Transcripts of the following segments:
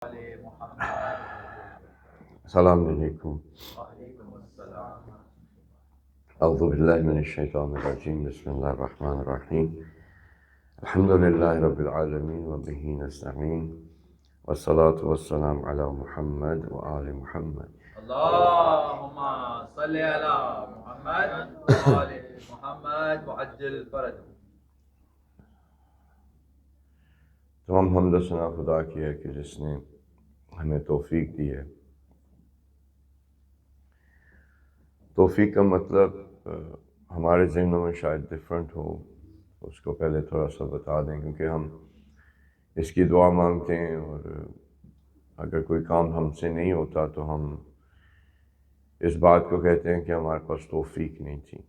अस्सलाम वालेकुम। औज़ु बिल्लाहि मिनश शैतानिर रजीम। बिस्मिल्लाहिर रहमानिर रहीम। अल्हम्दुलिल्लाहि रब्बिल आलमीन व बिही नस्तईन वस्सलातु वस्सलामु अला मुहम्मद व आलि मुहम्मद। अल्लाहुम्मा सल्लि अला मुहम्मद व आलि मुहम्मद व अज्जिल फरज। तमाम हम्द व सना खुदा की है कि जिसने हमें तौफीक दी है। तौफीक का मतलब हमारे ज़हनों में शायद डिफरेंट हो, उसको पहले थोड़ा सा बता दें, क्योंकि हम इसकी दुआ मांगते हैं और अगर कोई काम हमसे नहीं होता तो हम इस बात को कहते हैं कि हमारे पास तौफीक नहीं थी।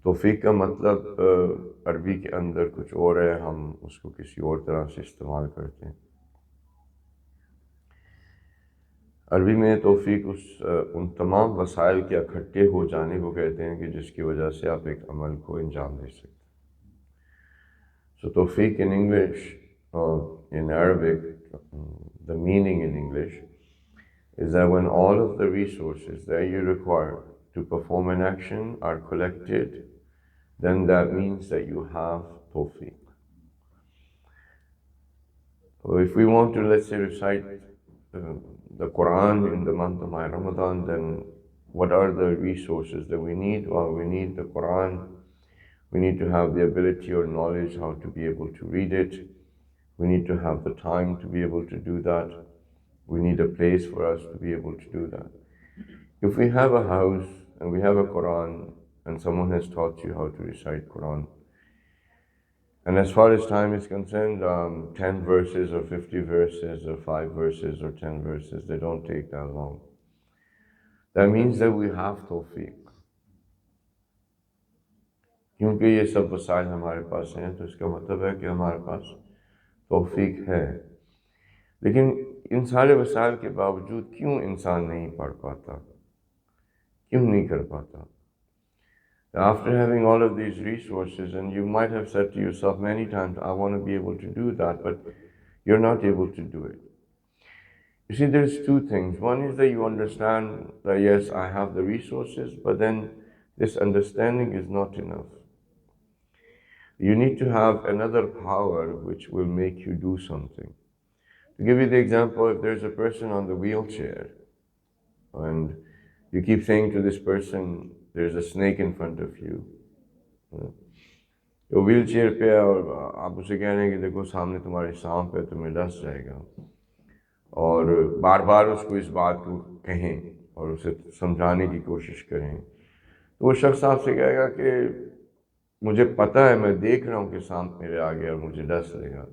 तौफीक का मतलब अरबी के अंदर कुछ और है, हम उसको किसी और तरह से इस्तेमाल करते हैं। अरबी में तौफीक उन तमाम वसाइल के इकट्ठे हो जाने को कहते हैं कि जिसकी वजह से आप एक अमल को अंजाम दे सकते हैं। So tawfiq in English or in Arabic, the meaning in English is that when all of the resources that you require to perform an action are collected, then that means that you have tawfiq. So if we want to, let's say, recite the Quran in the month of Ramadan, then what are the resources that we need? Well, we need the Quran. We need to have the ability or knowledge how to be able to read it. We need to have the time to be able to do that. We need a place for us to be able to do that. If we have a house and we have a Quran and someone has taught you how to recite Quran, and as far as time is concerned, 10 verses or 50 verses or 5 verses or 10 verses, they don't take that long. That means that we have tawfiq. क्योंकि ये सब वसाइल हमारे पास हैं, तो इसका मतलब है कि हमारे पास तौफीक है। लेकिन इन सारे वसाइल के बावजूद क्यों इंसान नहीं पढ़ पाता, क्यों नहीं कर पाता? After having all of these resources, and you might have said to yourself many times, I want to be able to do that, but you're not able to do it. You see, there's two things. One is that you understand that yes, I have the resources, but then this understanding is not enough. You need to have another power which will make you do something. To give you the example, if there's a person on the wheelchair and you keep saying to this person, there's a snake in front of you, तो wheel chair पे और आप उसे कह रहे हैं कि देखो सामने तुम्हारे सांप है, तुम्हें डस जाएगा, और बार बार उसको इस बात को कहें और उसे समझाने की कोशिश करें, तो वो शख्स आपसे कहेगा कि मुझे पता है, मैं देख रहा हूँ कि सांप मेरे आगे और मुझे डस लेगा,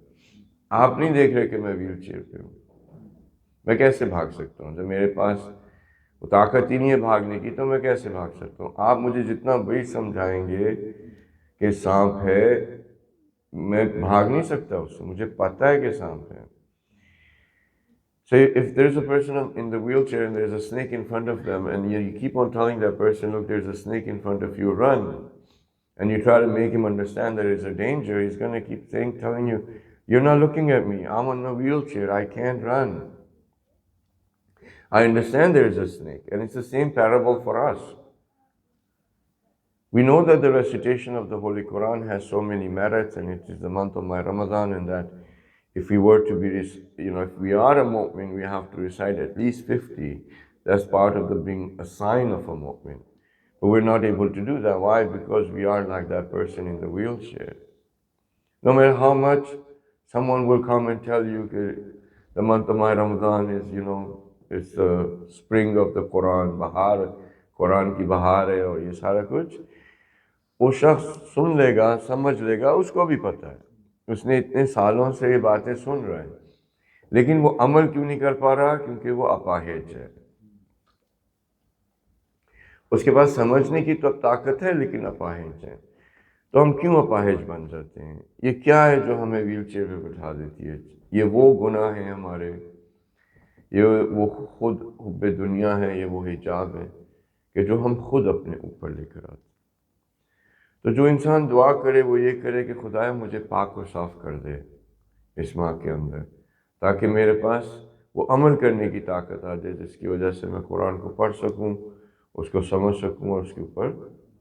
आप नहीं देख रहे कि मैं व्हील चेयर पे हूँ, मैं कैसे भाग सकता हूँ? जब मेरे पास वो ताकत ही नहीं है भागने की, तो मैं कैसे भाग सकता हूँ? आप मुझे जितना भी समझाएंगे कि सांप है, मैं भाग नहीं सकता उससे, मुझे पता है कि सांप है। So if there's a person in the wheelchair and there's a snake in front of them, and you keep on telling that person, look, there's a snake in front of you, run, and you try to make him understand that it's a danger, he's going to keep telling you, you're not looking at me, I'm on a wheelchair, I can't run. I understand there is a snake, and it's the same parable for us. We know that the recitation of the Holy Quran has so many merits, and it is the month of Ramadan, and that if we were to be, if we are a mu'min, we have to recite at least 50. That's part of the being a sign of a mu'min. But we're not able to do that. Why? Because we are like that person in the wheelchair. No matter how much someone will come and tell you that the month of Ramadan is, it's the spring of the Quran, Bahar, Quran ki Bahar hai aur ye sara kuch, वो शख्स सुन लेगा, समझ लेगा, उसको भी पता है, उसने इतने सालों से ये बातें सुन रहा है, लेकिन वो अमल क्यों नहीं कर पा रहा? क्योंकि वो अपाहिज है। उसके पास समझने की तो ताकत है, लेकिन अपाहिज है। तो हम क्यों अपाहिज बन जाते हैं? ये क्या है जो हमें व्हील चेयर पर बिठा देती है? ये वो गुनाह है हमारे, ये वो खुद हुब्बे दुनिया है, ये वो हिजाब है कि जो हम खुद अपने ऊपर लेकर आते। तो जो इंसान दुआ करे वो ये करे कि खुदाया मुझे पाक और साफ कर दे, इस माह के अंदर, ताकि मेरे पास वो अमल करने की ताकत आ जाए, जिसकी वजह से मैं कुरान को पढ़ सकूँ, उसको समझ सकूँ और उसके ऊपर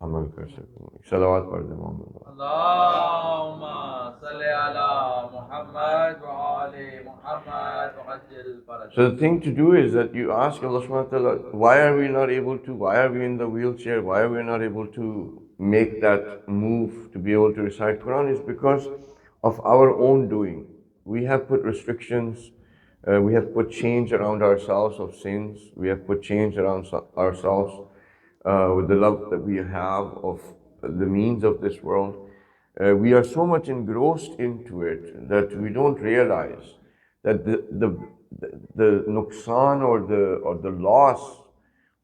अमल कर सकूँ। सलावत पढ़ दे मोहम्मद। अल्लाहुम्मा सल्ली अला मुहम्मद व आले मुहम्मद व अज्जिल फरज. So the thing to do is that you ask Allah subhanahu wa ta'ala, why are we not able to, why are we in the wheelchair, why are we not able to make that move to be able to recite Quran, is because of our own doing. We have put restrictions, we have put chains around ourselves of sins, we have put chains around ourselves with the love that we have of the means of this world. We are so much engrossed into it that we don't realize that the nuqsan or the loss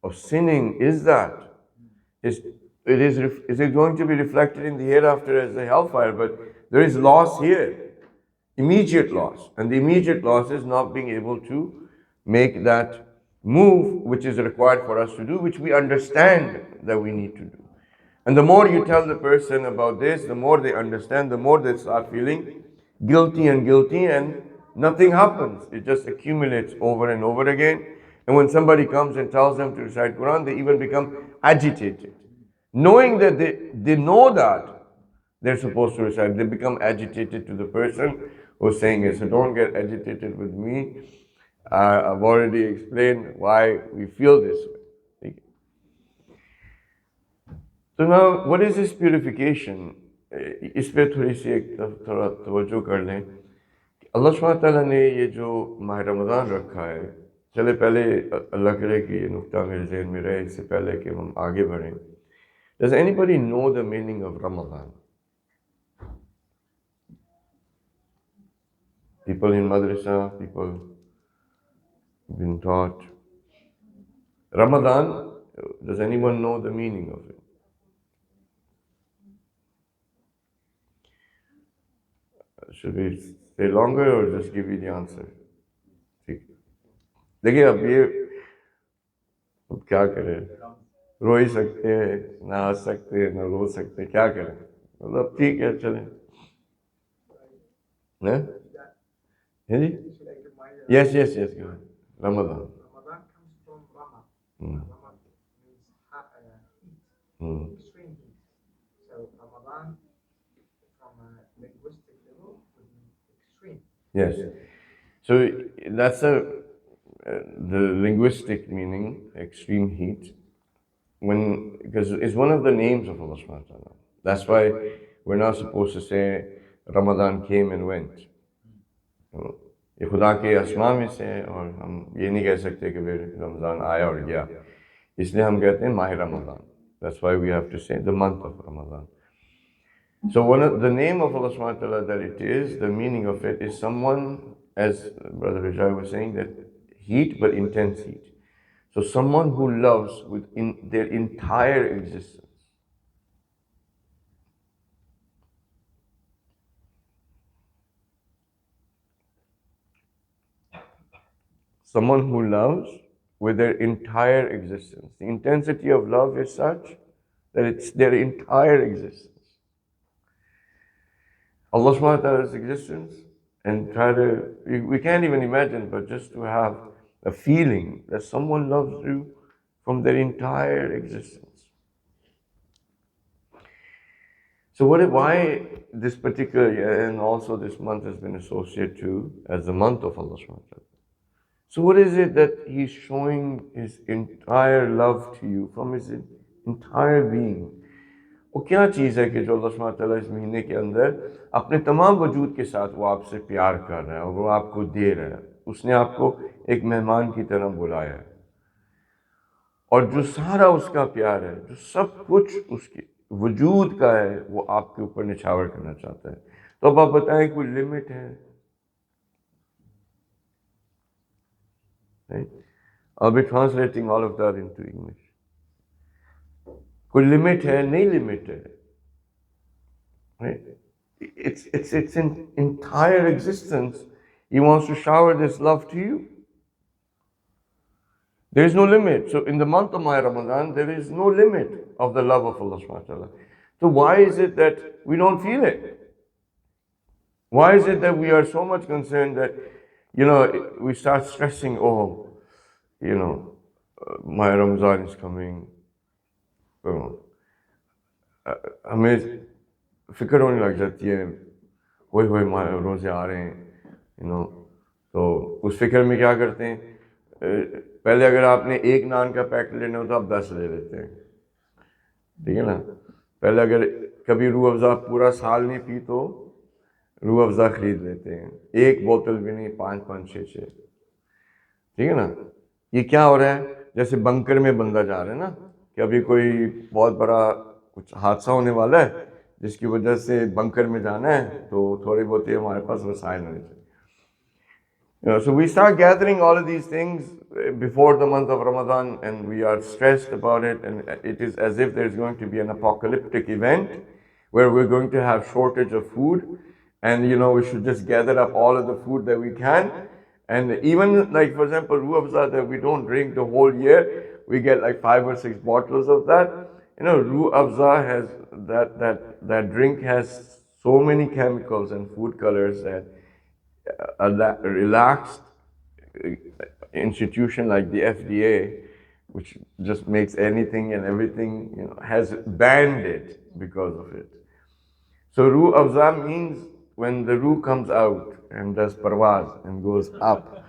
of sinning is that is is it going to be reflected in the hereafter as the hellfire, but there is loss here, immediate loss, and the immediate loss is not being able to make that move which is required for us to do, which we understand that we need to do. And the more you tell the person about this, the more they understand, the more they start feeling guilty, and nothing happens. It just accumulates over and over again. And when somebody comes and tells them to recite Quran, they even become agitated. Knowing that they know that they're supposed to recite, they become agitated to the person who's saying it. So don't get agitated with me. I've already explained why we feel this way. So now, what is this purification? इस पे थोड़ी सी एक थोड़ा तवज्जो कर लें। अल्लाह सुब्हानहू तआला ने ये जो माह रमज़ान रखा है, चले पहले अल्लाह करे कि ये नुक्ता मेरे ज़हन में रहे इससे पहले कि हम आगे बढ़ें। Does anybody know the meaning of Ramadan? People in madrasa, people been taught. Ramadan, does anyone know the meaning of it? Should we stay longer or just give you the answer? देखिए अब क्या करें, रो ही सकते हैं, ना हंस सकते हैं, ना रो सकते हैं, क्या करें? मतलब ठीक है, चलें। Yes, yes, yes. Ramadan. Ramadan comes from Rama. Mm. Rama means heat, Mm. extreme heat. So Ramadan, from a linguistic level, would mean extreme. Yes. So that's the linguistic meaning, extreme heat. Because it's one of the names of Allah subhanahu wa ta'ala. That's why we're not supposed to say Ramadan came and went. ये खुदा के अस्मा में से है और हम ये नहीं कह सकते कि फिर रमज़ान आया और गया, इसलिए हम कहते हैं माह Ramzan. That's why we have to say the month of Ramadan. So the name of Allah subhanahu wa ta'ala that it is, the meaning of it is someone, as Brother Rizvi was saying, that heat but intense heat. So someone who loves within their entire existence. Someone who loves with their entire existence. The intensity of love is such that it's their entire existence. Allah subhanahu wa ta'ala's existence, and we can't even imagine, but just to have a feeling that someone loves you from their entire existence. So why this particular year and also this month has been associated to as the month of Allah subhanahu wa ta'ala. So what is it that He's showing His entire love to you from His entire being? वो क्या चीज़ है कि जो अल्लाह सुब्हानहू व तआला इस महीने के अंदर अपने तमाम वजूद के साथ वो आपसे प्यार कर रहा है और वो आपको दे रहा है? उसने आपको एक मेहमान की तरह बुलाया है और जो सारा उसका प्यार है, जो सब कुछ उसके वजूद का है, वो आपके ऊपर निछावर करना चाहता है. तो अब आप बताएं, कोई लिमिट है? Right? I'll be translating all of that into English. कोई लिमिट है? नहीं लिमिट है. Right? It's in entire existence. He wants to shower this love to you. There is no limit. So in the month of Ramadan, there is no limit of the love of Allah subhanahu wa ta'ala. So why is it that we don't feel it? Why is it that we are so much concerned that, we start stressing, oh, my Ramadan is coming. हमें फिक्र होने लग जाती है, वही वही रोज़े आ रहे हैं, तो उस फिक्र में क्या करते हैं, पहले अगर आपने एक नान का पैकेट लेना हो तो आप 10 ले लेते हैं, ठीक है ना। पहले अगर कभी रूह अफ़ज़ा पूरा साल नहीं पी तो रूह अफ़ज़ा ख़रीद लेते हैं, एक बोतल भी नहीं, 5 5 6 6, ठीक है ना। ये क्या हो रहा है, जैसे बंकर में बंदा जा रहा है ना, कि अभी कोई बहुत बड़ा कुछ हादसा होने वाला है जिसकी वजह से बंकर में जाना है, तो थोड़ी बहुत ही हमारे पास वसाइल होने चाहिए। So we start gathering all of these things before the month of Ramadan, and we are stressed about it, and it is as if there's going to be an apocalyptic event where we're going to have shortage of food, and we should just gather up all of the food that we can. And even like, for example, Ruh Afza that we don't drink the whole year, we get like 5 or 6 bottles of that. Ruh Afza has that drink has so many chemicals and food colors that a relaxed institution like the FDA, which just makes anything and everything, has banned it because of it. So Ruh Afza means when the Ruh comes out and does parwaz and goes up.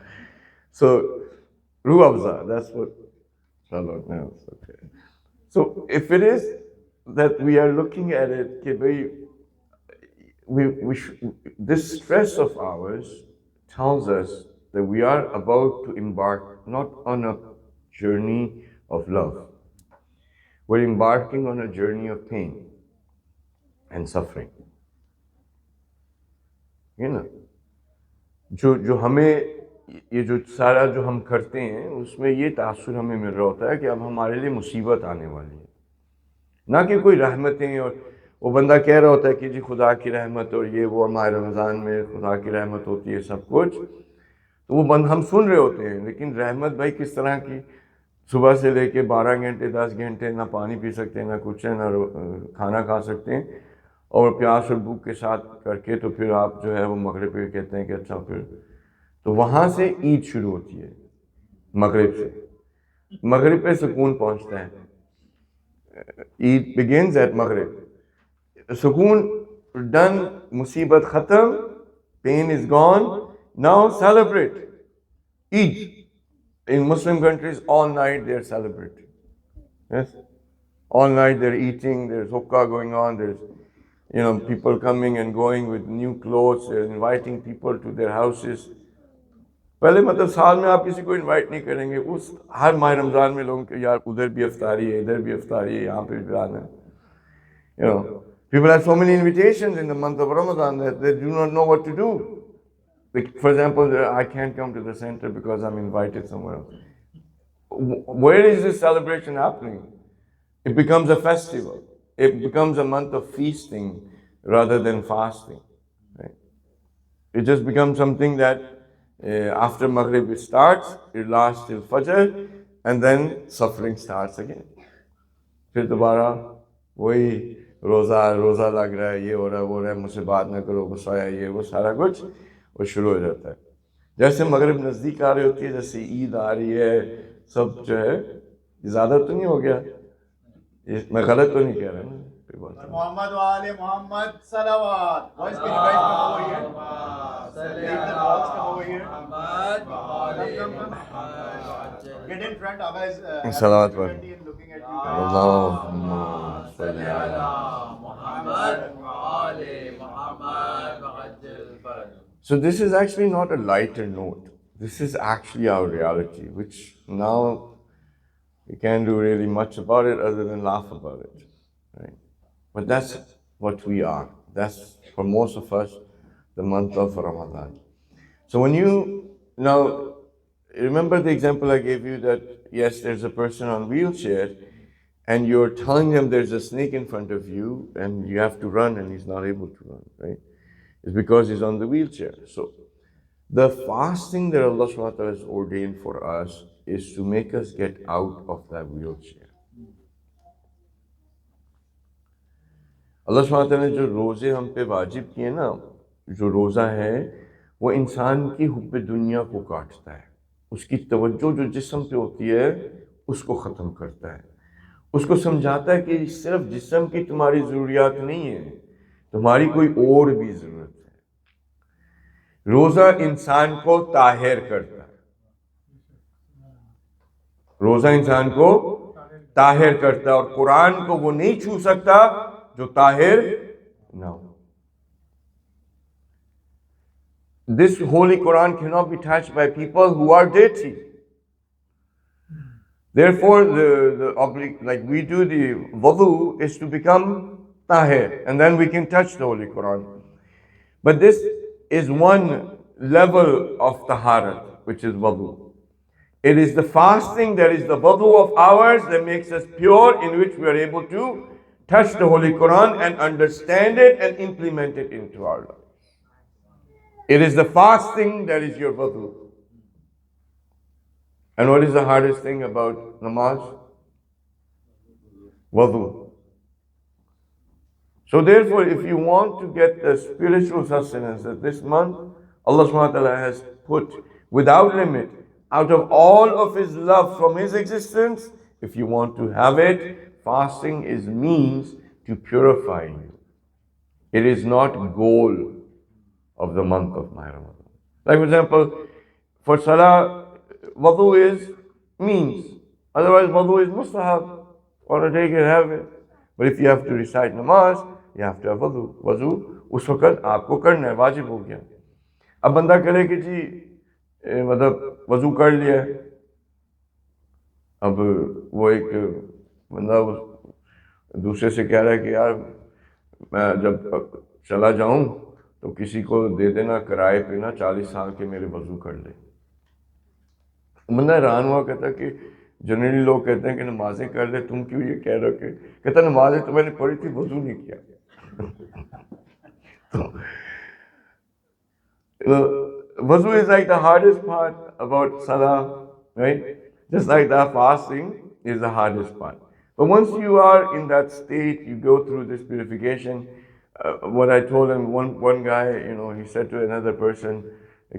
So Ruh Afza, that's what Charlotte knows. Okay. So if it is that we are looking at it, this stress of ours tells us that we are about to embark not on a journey of love. We're embarking on a journey of pain and suffering. ना जो हमें ये जो सारा जो हम करते हैं उसमें ये तासुर हमें मिल रहा होता है कि अब हमारे लिए मुसीबत आने वाली है, ना कि कोई रहमतें। और वो बंदा कह रहा होता है कि जी खुदा की रहमत और ये वो, हमारे रमज़ान में खुदा की रहमत होती है सब कुछ, तो वो बंद हम सुन रहे होते हैं, लेकिन रहमत भाई किस तरह की, सुबह से लेके 12 घंटे 10 घंटे ना पानी पी सकते हैं, ना कुछ है, ना खाना खा सकते हैं, और प्यास और भूख के साथ करके तो फिर आप जो है वो मगरिब पे कहते हैं कि अच्छा, फिर तो वहाँ से ईद शुरू होती है, मगरिब से। मगरिब पे सुकून पहुँचता है, ईद बिगिंस एट मगरिब। सुकून डन, मुसीबत ख़त्म, pain is gone, now celebrate Eid. In Muslim countries, all night they're celebrating. Yes, all night they're eating. There's hookah going on. There's people coming and going with new clothes. They're inviting people to their houses. पहले मतलब साल में आप किसी को invite नहीं करेंगे, उस हर माह रमज़ान में लोगों के यार उधर भी इफ्तारी है, इधर भी इफ्तारी है, यहाँ पे भी आना है। People have so many invitations in the month of Ramadan that they do not know what to do. Like, for example, I can't come to the center because I'm invited somewhere else. Where is this celebration happening? It becomes a festival. It becomes a month of feasting rather than fasting. Right? It just becomes something that after Maghrib it starts, it lasts till Fajr, and then suffering starts again. फिर दोबारा वही रोज़ा लग रहा है, ये हो रहा है, वो हो रहा है, मुझसे बात ना करो, गुस्सा है, ये वो सारा कुछ वो शुरू हो जाता है। जैसे मगरिब नज़दीक आ रही होती है, जैसे ईद आ रही है, सब जो है, ज़्यादा तो नहीं हो गया, मैं गलत तो नहीं कह रहा ना? मोहम्मद वाले मोहम्मद सलावत। Boys, can you guys come over here? Leave the balls, come over here. Come. Get in front. Abba is difficulty in looking at you guys. Allahumma salli ala Muhammad wa ali Muhammad. So this is actually not a lighter note. This is actually our reality, which now we can't do really much about it other than laugh about it, right? But that's what we are. That's, for most of us, the month of Ramadan. So when you, now, remember the example I gave you that, yes, there's a person on wheelchair and you're telling them there's a snake in front of you and you have to run and he's not able to run, right? It's because he's on the wheelchair. So the fasting that Allah subhanahu wa ta'ala has ordained for us is to make us get out of that wheelchair. Allah subhanahu wa ta'ala ने जो रोज़े हम पे वाजिब किए ना, जो रोज़ा है वो इंसान की हुब्ब दुनिया को काटता है, उसकी तवज्जो जो जिस्म पे होती है उसको ख़त्म करता है, उसको समझाता है कि सिर्फ जिस्म की तुम्हारी ज़रूरियात नहीं है, तुम्हारी कोई और भी ज़रूरत है। रोज़ा इंसान को ताहिर करता है, रोज़ा इंसान को ताहिर करता है, और कुरान को वो नहीं छू सकता जो ताहिर ना हो। This holy Quran cannot be touched by people who are dirty. Therefore, like we do the wudu is to become tahir, and then we can touch the holy Quran. But this is one level of taharat, which is wudu. It is the fasting that is the wudu of ours that makes us pure, in which we are able to touch the holy Quran and understand it and implement it into our life. It is the fasting that is your wudu. And what is the hardest thing about namaz? Wudu. So therefore, if you want to get the spiritual sustenance that this month Allah subhanahu wa ta'ala has put without limit out of all of His love from His existence, if you want to have it, fasting is means to purify you. It is not goal of the month of Ramadan. Like for example, for Salah, wudu is means. Otherwise, wudu is mustahab. Or take it, have it. But if you have to recite namaz, you have to have wudu. Wudu उस वक़्त आपको करना है, वाजिब हो गया। अब बंदा करे कि जी मतलब वज़ू कर लिया, अब वो एक बंदा दूसरे से कह रहा है कि यार मैं जब चला जाऊं तो किसी को दे देना किराए पे ना 40 साल के मेरे वज़ू कर ले। बंदा हैरान हुआ, कहता कि जनरली लोग कहते हैं कि नमाजें कर ले, तुम क्यों ये कह रहे हो? कहता नमाजें तो मैंने पढ़ी थी, वज़ू नहीं किया। Wudu is like the hardest part about salah, right? Just like that, fasting is the hardest part. But once you are in that state, you go through this purification. What I told him, one guy, he said to another person,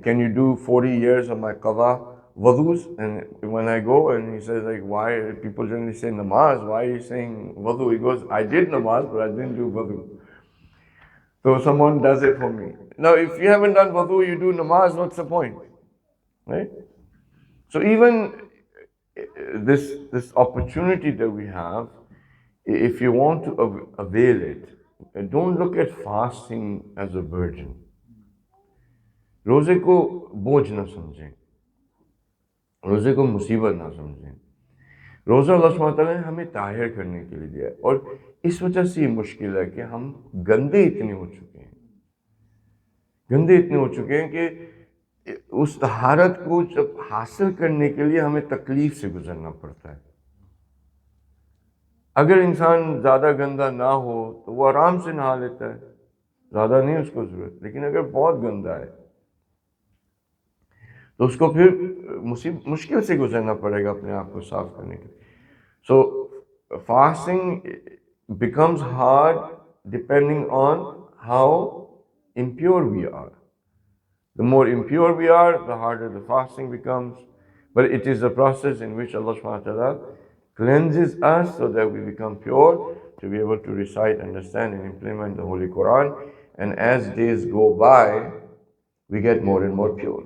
"Can you do 40 years of my qada wudus?" And when I go, and he says, like, why people generally say namaz? Why are you saying wudu? He goes, I did namaz, but I didn't do wudu. So someone does it for me. Now, if you haven't done wudu, you do namaz, what's the point? Right? So even this opportunity that we have, if you want to avail it, don't look at fasting as a burden. रोज़े को बोझ ना समझें, रोज़े को मुसीबत ना समझें। रोज़ा अल्लाह सुब्हानहू व तआला ने हमें ताहिर करने के लिए दिया है, और इस वजह से ये मुश्किल है कि हम गंदे इतने हो चुके हैं, कि उस तहारत को जब हासिल करने के लिए हमें तकलीफ से गुजरना पड़ता है। अगर इंसान ज़्यादा गंदा ना हो तो वो आराम से नहा लेता है, ज़्यादा नहीं उसको ज़रूरत। लेकिन अगर बहुत गंदा है तो उसको फिर मुश्किल से गुजरना पड़ेगा अपने आप को साफ करने के लिए। सो fasting becomes hard depending on how impure we are. The more impure we are, the harder the fasting becomes. But it is a process in which Allah subhanahu wa ta'ala cleanses us so that we become pure, to be able to recite, understand, and implement the Holy Quran. And as days go by, we get more and more pure.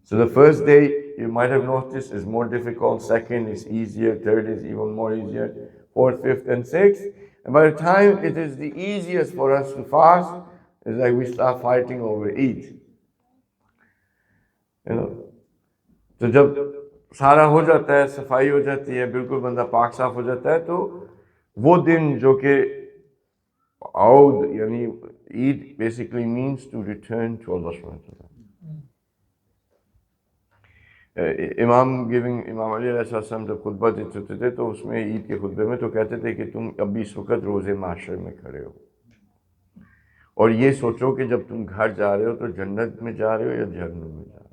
So the first day, you might have noticed, is more difficult. Second is easier. Third is even more easier. Fourth, fifth, and sixth. And by the time it is the easiest for us to fast, it's like we start fighting over Eid. तो जब सारा हो जाता है, सफाई हो जाती है, बिल्कुल बंदा पाक साफ हो जाता है, तो वो दिन जो कि औद यानी Eid basically means to return to Allah सुब्हानहू व तआला। इमाम अली अलैहिस्सलाम जब खुतबा देते थे तो उसमें ईद के खुतबे में तो कहते थे कि तुम अभी इस वक्त रोज़े माशर में खड़े हो, और ये सोचो कि जब तुम घर जा रहे हो तो जन्नत में जा रहे हो या जहन्नम में जा रहे हो।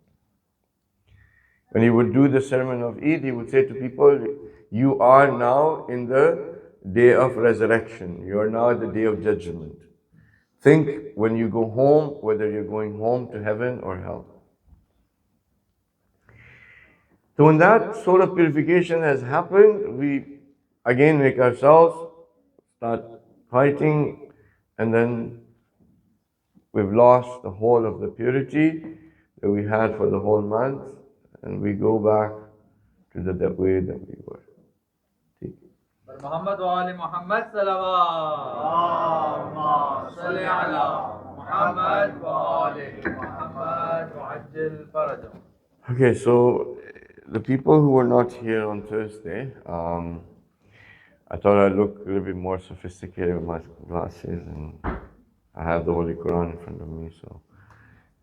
When he would do the sermon of Eid, he would say to people, you are now in the day of resurrection. You are now at the day of judgment. think when you go home, whether you're going home to heaven or hell. So when that sort of purification has happened, we again make ourselves start fighting, and then we've lost the whole of the purity that we had for the whole month, and we go back to the way that we were. محمد وآل محمد صلوات اللهم صل على محمد وآل محمد وعجل فرجهم. Okay, so the people who were not here on Thursday, I thought I'd look a little bit more sophisticated with my glasses, and I have the Holy Quran in front of me, so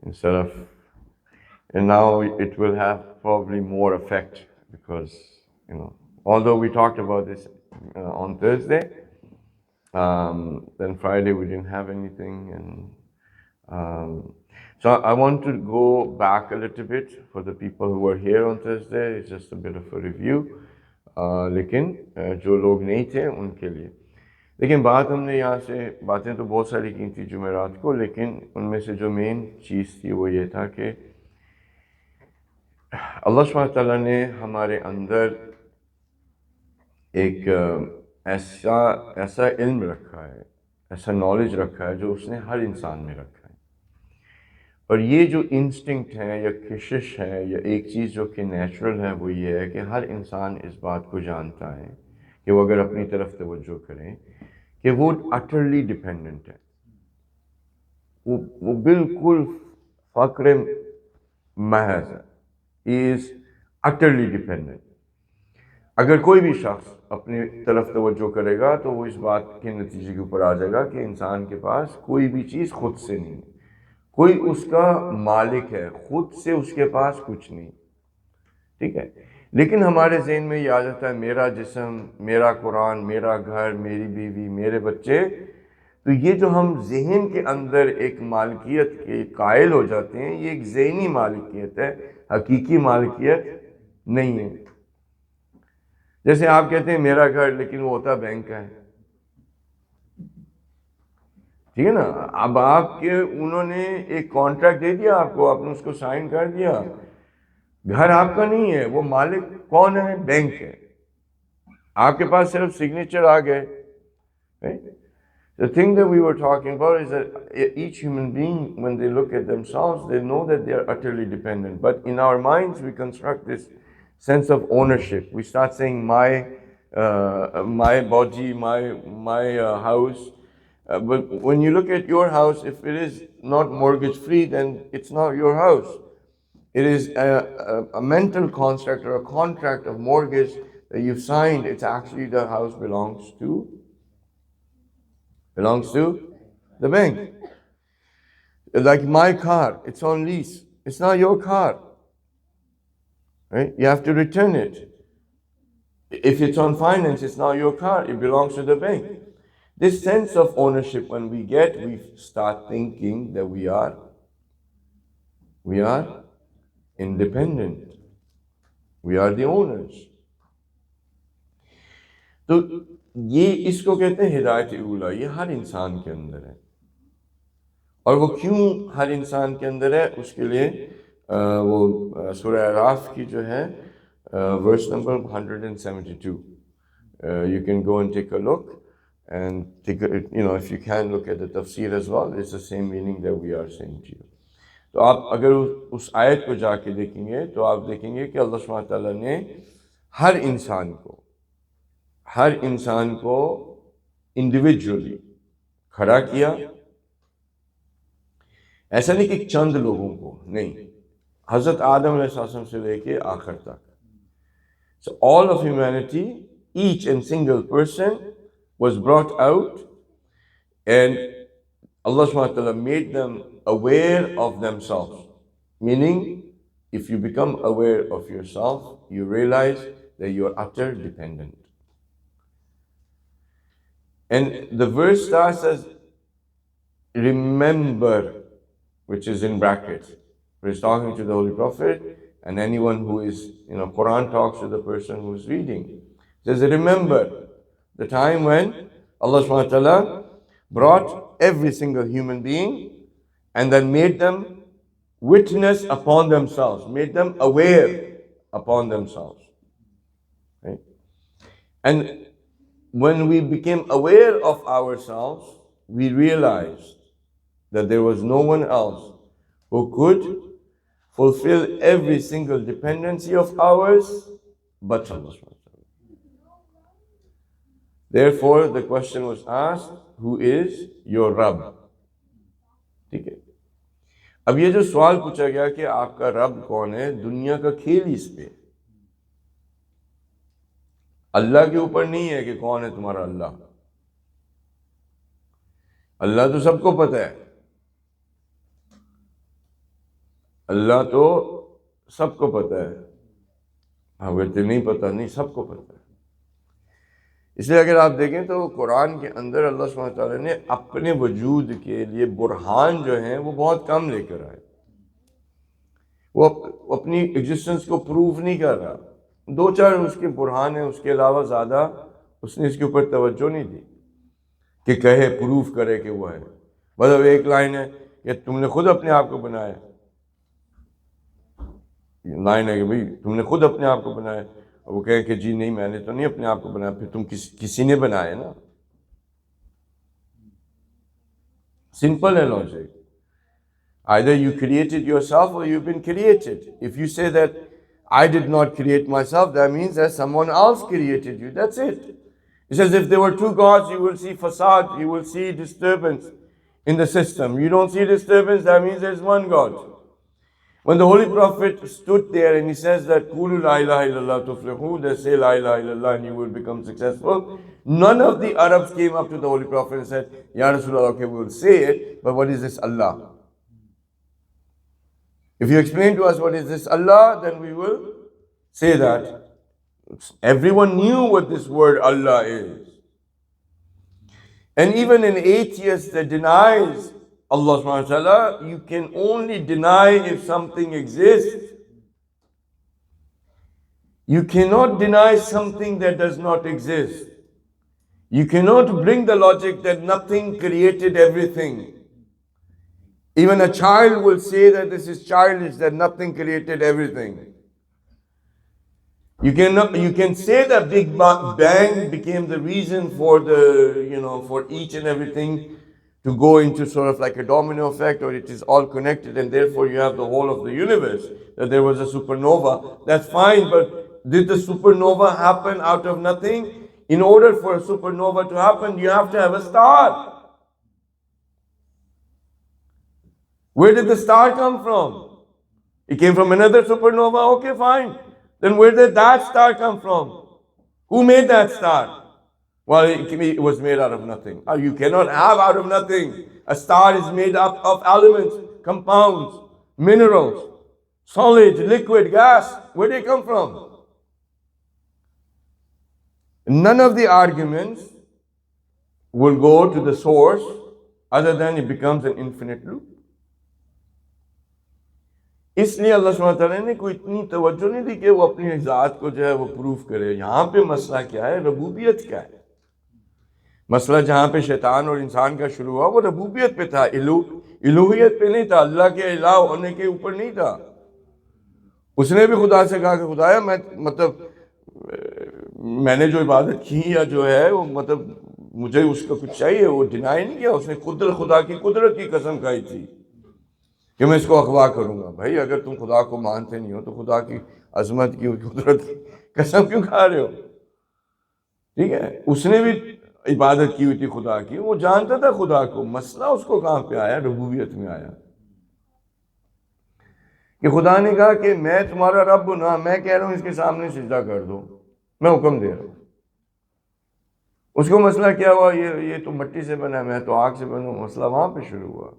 instead of, and now it will have probably more effect because, although we talked about this on Thursday, then Friday we didn't have anything, and so I want to go back a little bit for the people who were here on Thursday. It's just a bit of a review. लेकिन जो लोग नहीं थे उनके लिए, लेकिन बात हमने यहाँ से बातें तो बहुत सारी की थी जुमेरात को, लेकिन उनमें से जो मेन चीज़ थी वो ये था कि अल्लाह सुब्हानहू व तआला ने हमारे अंदर एक ऐसा इल्म रखा है, ऐसा नॉलेज रखा है जो उसने हर इंसान में रखा है। और ये जो इंस्टिंक्ट है या खिशिश है या एक चीज़ जो कि नेचुरल है वो ये है कि हर इंसान इस बात को जानता है कि वो अगर अपनी तरफ तवज्जो करें कि वो अटरली डिपेंडेंट है, वो बिल्कुल फ़क्र महज है, इज़ अटरली डिपेंडेंट। अगर कोई भी शख्स अपनी तरफ तवज्जो करेगा तो वो इस बात के नतीजे के ऊपर आ जाएगा कि इंसान के पास कोई भी चीज़ खुद से नहीं है, कोई उसका मालिक है, खुद से उसके पास कुछ नहीं, ठीक है। लेकिन हमारे ज़हन में ये आ जाता है मेरा जिस्म, मेरा कुरान, मेरा घर, मेरी बीवी, मेरे बच्चे। तो ये जो हम जहन के अंदर एक मालिकियत के कायल हो जाते हैं, ये एक ज़हनी मालिकियत है, हकीकी मालिकियत नहीं है। जैसे आप कहते हैं मेरा घर, लेकिन वो होता बैंक का है, ठीक है ना। अब आपके उन्होंने एक कॉन्ट्रैक्ट दे दिया आपको, आपने उसको साइन कर दिया, घर आपका नहीं है, वो मालिक कौन है? बैंक है। आपके पास सिर्फ सिग्नेचर आ गए। The thing that we were talking about is that each human being, when they look at themselves, they know that they are utterly dependent. But in our minds, we construct this sense of ownership. We start saying my body, my house. But when you look at your house, if it is not mortgage free, then it's not your house. It is a mental construct or a contract of mortgage that you've signed. It's actually the house belongs to the bank. Like my car, it's on lease. It's not your car, right? You have to return it. If it's on finance, it's not your car. It belongs to the bank. This sense of ownership, when we get, we start thinking that we are independent. We are the owners. तो ये इसको कहते हैं हिदायत उला। ये हर इंसान के अंदर है, और वो क्यों हर इंसान के अंदर है उसके लिए वो सूरह अराफ की जो है verse number 172, you can go and take a look and take if you can look at the tafsir as well. It's the same meaning that we are saying to you. तो आप अगर उस आयत को जाके देखेंगे तो आप देखेंगे कि अल्लाह सुब्हानहू व तआला ने हर इंसान को इंडिविजुअली खड़ा किया। ऐसा नहीं कि चंद लोगों को, नहीं, हज़रत आदम अलैहिस्सलाम से लेके आखिर तक। So all of humanity, each and single person was brought out, and Allah subhanahu wa ta'ala made them aware of themselves. Meaning, if you become aware of yourself, you realize that you are utter dependent. And the verse starts as remember, which is in brackets. It's talking to the Holy Prophet, and anyone who is, Quran talks to the person who is reading. It says, remember the time when Allah subhanahu wa ta'ala brought every single human being and then made them witness upon themselves, made them aware upon themselves. Right? And when we became aware of ourselves, we realized that there was no one else who could fulfill every single dependency of ours but Allah. Therefore, the question was asked, who is your Rabb? ठीक है, अब ये जो सवाल पूछा गया कि आपका रब कौन है, दुनिया का खेल इस पे, अल्लाह के ऊपर नहीं है कि कौन है तुम्हारा अल्लाह। अल्लाह तो सबको पता है, अल्लाह तो सबको पता है। अगर तो नहीं पता, नहीं, सबको पता है। इसलिए अगर आप देखें तो कुरान के अंदर अल्लाह सुब्हानहू व तआला ने अपने वजूद के लिए बुरहान जो हैं वो बहुत कम लेकर आए। वो अपनी एग्जिस्टेंस को प्रूव नहीं कर रहा, दो चार उसके बुरहान हैं, उसके अलावा ज़्यादा उसने इसके ऊपर तवज्जो नहीं दी कि कहे प्रूफ करे कि वो है। मतलब एक लाइन है कि तुमने खुद अपने आप को बनाया, लाइन है कि भाई तुमने खुद अपने आप को बनाया, और वो कहे कि जी नहीं मैंने तो नहीं अपने आप को बनाया, फिर तुम किसी ने बनाया ना। सिंपल है logic, either you created yourself or you've been created. If you say that I did not create myself, that means that someone else created you. That's it. It says if there were two gods, you will see fasad, you will see disturbance in the system. You don't see disturbance, that means there's one God. When the Holy Prophet stood there and he says that Qulu la ilaha illallah tuflihu, they say la ilaha illallah and you will become successful. None of the Arabs came up to the Holy Prophet and said, Ya Rasulullah, okay, we will say it, but what is this Allah? If you explain to us what is this Allah, then we will say that. Everyone knew what this word Allah is. And even an atheist that denies Allah subhanahu wa ta'ala, you can only deny if something exists. You cannot deny something that does not exist. You cannot bring the logic that nothing created everything. Even a child will say that this is childish, that nothing created everything. You can say that Big Bang became the reason for for each and everything to go into sort of like a domino effect, or it is all connected and therefore you have the whole of the universe, that there was a supernova. That's fine, but did the supernova happen out of nothing? In order for a supernova to happen, you have to have a star. Where did the star come from? It came from another supernova, okay, fine. Then where did that star come from? Who made that star? Well, it was made out of nothing. You cannot have out of nothing. A star is made up of elements, compounds, minerals, solid, liquid, gas. Where did they come from? None of the arguments will go to the source other than it becomes an infinite loop. इसलिए अल्लाह सुब्हानहू व तआला ने कोई इतनी तवज्जो नहीं दी कि वो अपनी ज़ात को जो है वो प्रूफ करे। यहाँ पे मसला क्या है, रबूबियत क्या है। मसला जहाँ पे शैतान और इंसान का शुरू हुआ वो रबूबियत पे था, इलूहियत पे नहीं था, अल्लाह के इलाह होने के ऊपर नहीं था। उसने भी खुदा से कहा कि खुदाया मैंने जो इबादत की या जो है वो मुझे उसका कुछ चाहिए, वो डिनाई नहीं किया। उसने खुदा की कुदरत की कसम खाई थी कि मैं इसको अगवा करूंगा। भाई अगर तुम खुदा को मानते नहीं हो तो खुदा की अजमत की कुदरत की कसम क्यों खा रहे हो? ठीक है, उसने भी इबादत की हुई थी खुदा की, वो जानता था खुदा को। मसला उसको कहाँ पे आया? रबूबियत में आया कि खुदा ने कहा कि मैं तुम्हारा रब हूं ना, मैं कह रहा हूं इसके सामने सिजदा कर दो, मैं हुक्म दे रहा हूं। उसको मसला क्या हुआ, ये तो मिट्टी से बना है, मैं तो आग से बना। मसला वहां पे शुरू हुआ।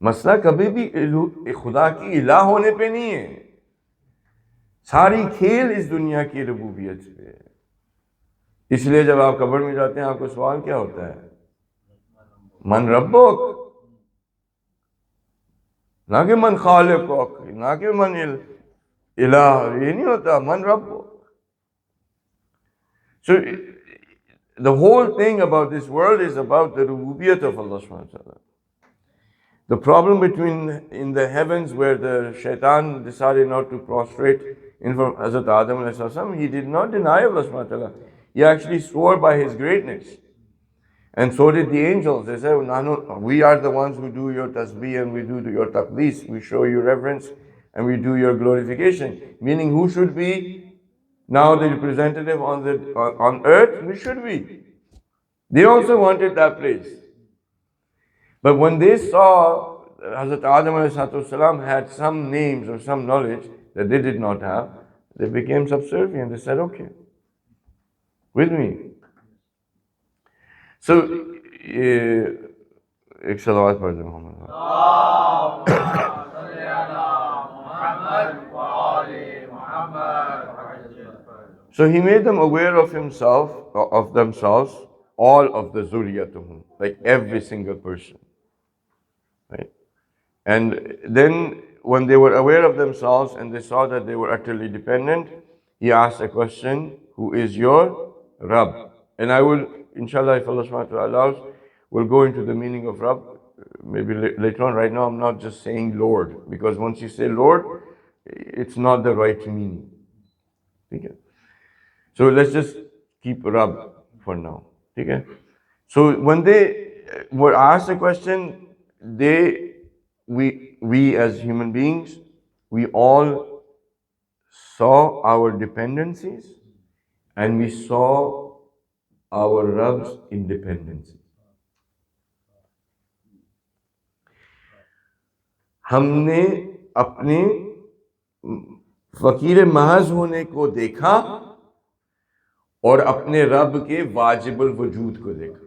मसला कभी भी खुदा की इलाह होने पे नहीं है। सारी खेल इस दुनिया की रबूबियत पे है। इसलिए जब आप कब्र में जाते हैं आपको सवाल क्या होता है? मन रब्बुक, ना कि मन खालिकुक, ना कि मन इलाह, ये नहीं होता, मन रब्बुक। So the whole thing about this world is about the rububiyyat of Allah subhanahu wa ta'ala. The problem in the heavens where the shaitan decided not to prostrate in front of Hazrat Adam alayhi salam, he did not deny Allah subhanahu wa ta'ala. He actually swore by his greatness. And so did the angels. They said, we are the ones who do your tasbih and we do your taqdees. We show you reverence and we do your glorification. Meaning, who should be now the representative on earth? We should be. They also wanted that place. But when they saw Hazrat Adam alayhi salam had some names or some knowledge that they did not have, they became subservient. They said, okay, with me. So, एक सलावत पढ़ दे Mohammad. So he made them aware of himself, of themselves, all of the zuriyatuhum, like every single person. Right? And then when they were aware of themselves and they saw that they were utterly dependent, he asked a question, who is your Rabb? And I will, inshallah, if Allah subhanahu wa ta'ala allows, we'll go into the meaning of Rabb maybe later on. Right now I'm not just saying Lord, because once you say Lord, it's not the right meaning. Okay? So let's just keep Rabb for now. Okay? So when they were asked the question, we as human beings, we all saw our dependencies and we saw our Rabb's independence. हमने अपने फकीर महज होने को देखा और अपने रब के वाजिबुल वजूद को देखा,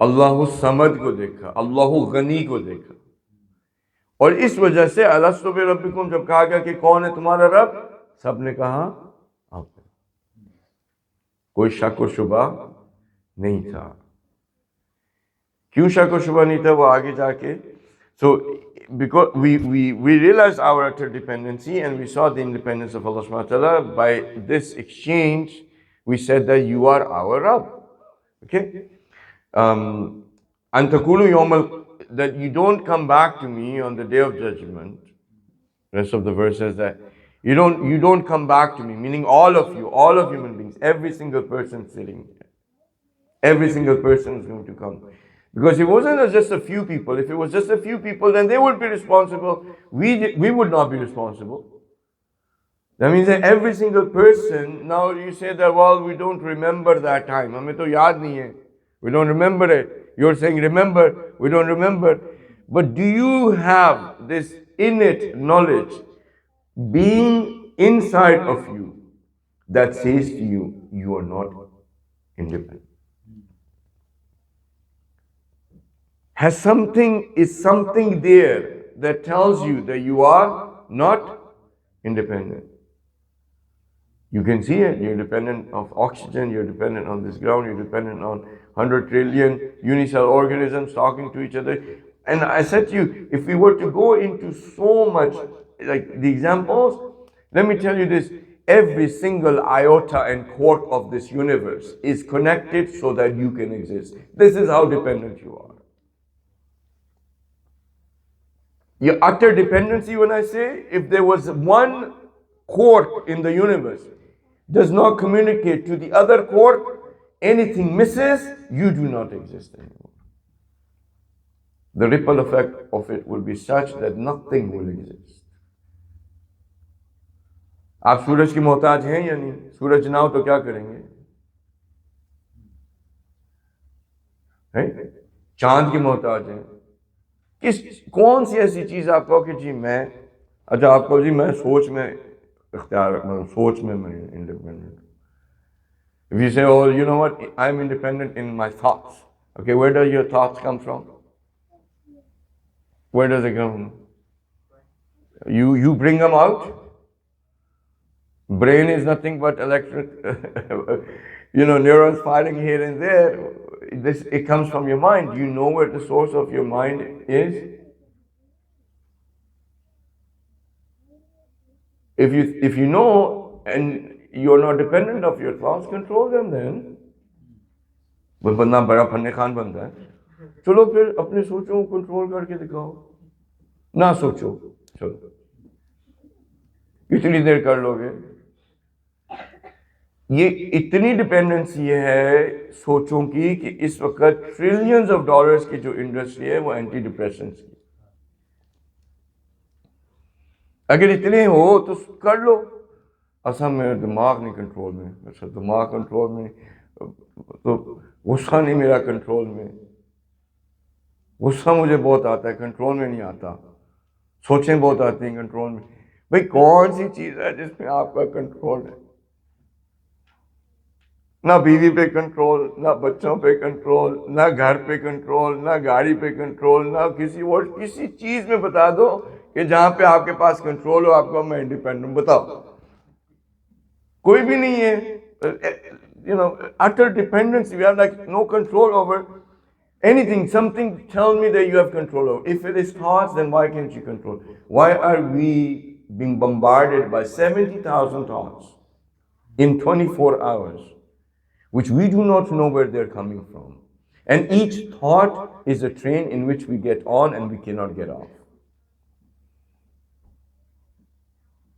अल्लाहु समद को देखा, अल्लाहु गनी को देखा. और इस वजह से अलस्तु बिरब्बिकुम जब कहा गया कि कौन है तुम्हारा रब, सबने कहा आप. कोई शक और शुबा नहीं था. क्यों शक और शुबा नहीं था वो आगे जाके. So because we realized our utter dependency and we saw the independence of Allah subhanahu wa ta'ala, by this exchange we said that you are our Rabb. Okay? Antakulu yawmal, that you don't come back to me on the day of judgment. Rest of the verse says that you don't come back to me, meaning all of you, all of human beings, every single person sitting here. Every single person is going to come. Because it wasn't just a few people. If it was just a few people, then they would be responsible. We would not be responsible. That means that every single person, now you say that, well, we don't remember that time. Hame to yaad nahi hai. We don't remember it. You're saying remember, we don't remember. But do you have this innate knowledge being inside of you that says to you, you are not independent? Is something there that tells you that you are not independent? You can see it. You're dependent of oxygen, you're dependent on this ground, you're dependent on 100 trillion unicell organisms talking to each other. And I said to you, if we were to go into so much, like the examples, let me tell you this, every single iota and quark of this universe is connected so that you can exist. This is how dependent you are. Your utter dependency, when I say, if there was one quark in the universe, does not communicate to the other quark, anything misses, you do not exist anymore. The ripple effect of it will be such that nothing will exist. आप सूरज की मोहताज हैं या नहीं? सूरज ना हो तो क्या करेंगे? हैं? चांद की मोहताज हैं. कौन सी ऐसी चीज आप कहो कि जी मैं, अच्छा आप कहो जी मैं सोच में सोच में मैं independent. If you say, oh, you know what, I'm independent in my thoughts. Okay, where do your thoughts come from? Where does it come from? You bring them out. Brain is nothing but electric, neurons firing here and there. It comes from your mind. You know where the source of your mind is. If you know, and you're not dependent of your thoughts, control them then. वो बंदा बड़ा फन्ने खान बनता है, चलो फिर अपने सोचों को control करके दिखाओ, ना सोचो, चलो कितनी देर कर लोगे? ये इतनी डिपेंडेंसी है सोचों की कि इस वक्त ट्रिलियंस ऑफ डॉलर्स की जो इंडस्ट्री है वो एंटी डिप्रेशंस की। अगर इतने हो तो कर लो। अच्छा मेरा दिमाग नहीं कंट्रोल में, अच्छा दिमाग कंट्रोल में तो गुस्सा नहीं मेरा कंट्रोल में, गुस्सा मुझे बहुत आता है, कंट्रोल में नहीं आता। सोचें बहुत आती हैं, कंट्रोल में। भाई कौन सी चीज़ है जिसमें आपका कंट्रोल है? ना बीवी पे कंट्रोल, ना बच्चों पे कंट्रोल, ना घर पे कंट्रोल, ना गाड़ी पे कंट्रोल, ना किसी और किसी चीज़ में बता दो कि जहाँ पे आपके पास कंट्रोल हो, आपको मैं इंडिपेंडेंट बताओ। कोई भी नहीं है। You know, utter dependency. We have like no control over anything. Something tell me that you have control over. If it is thoughts, then why can't you control? Why are we being bombarded by 70,000 thoughts in 24 hours, which we do not know where they're coming from? And each thought is a train in which we get on and we cannot get off.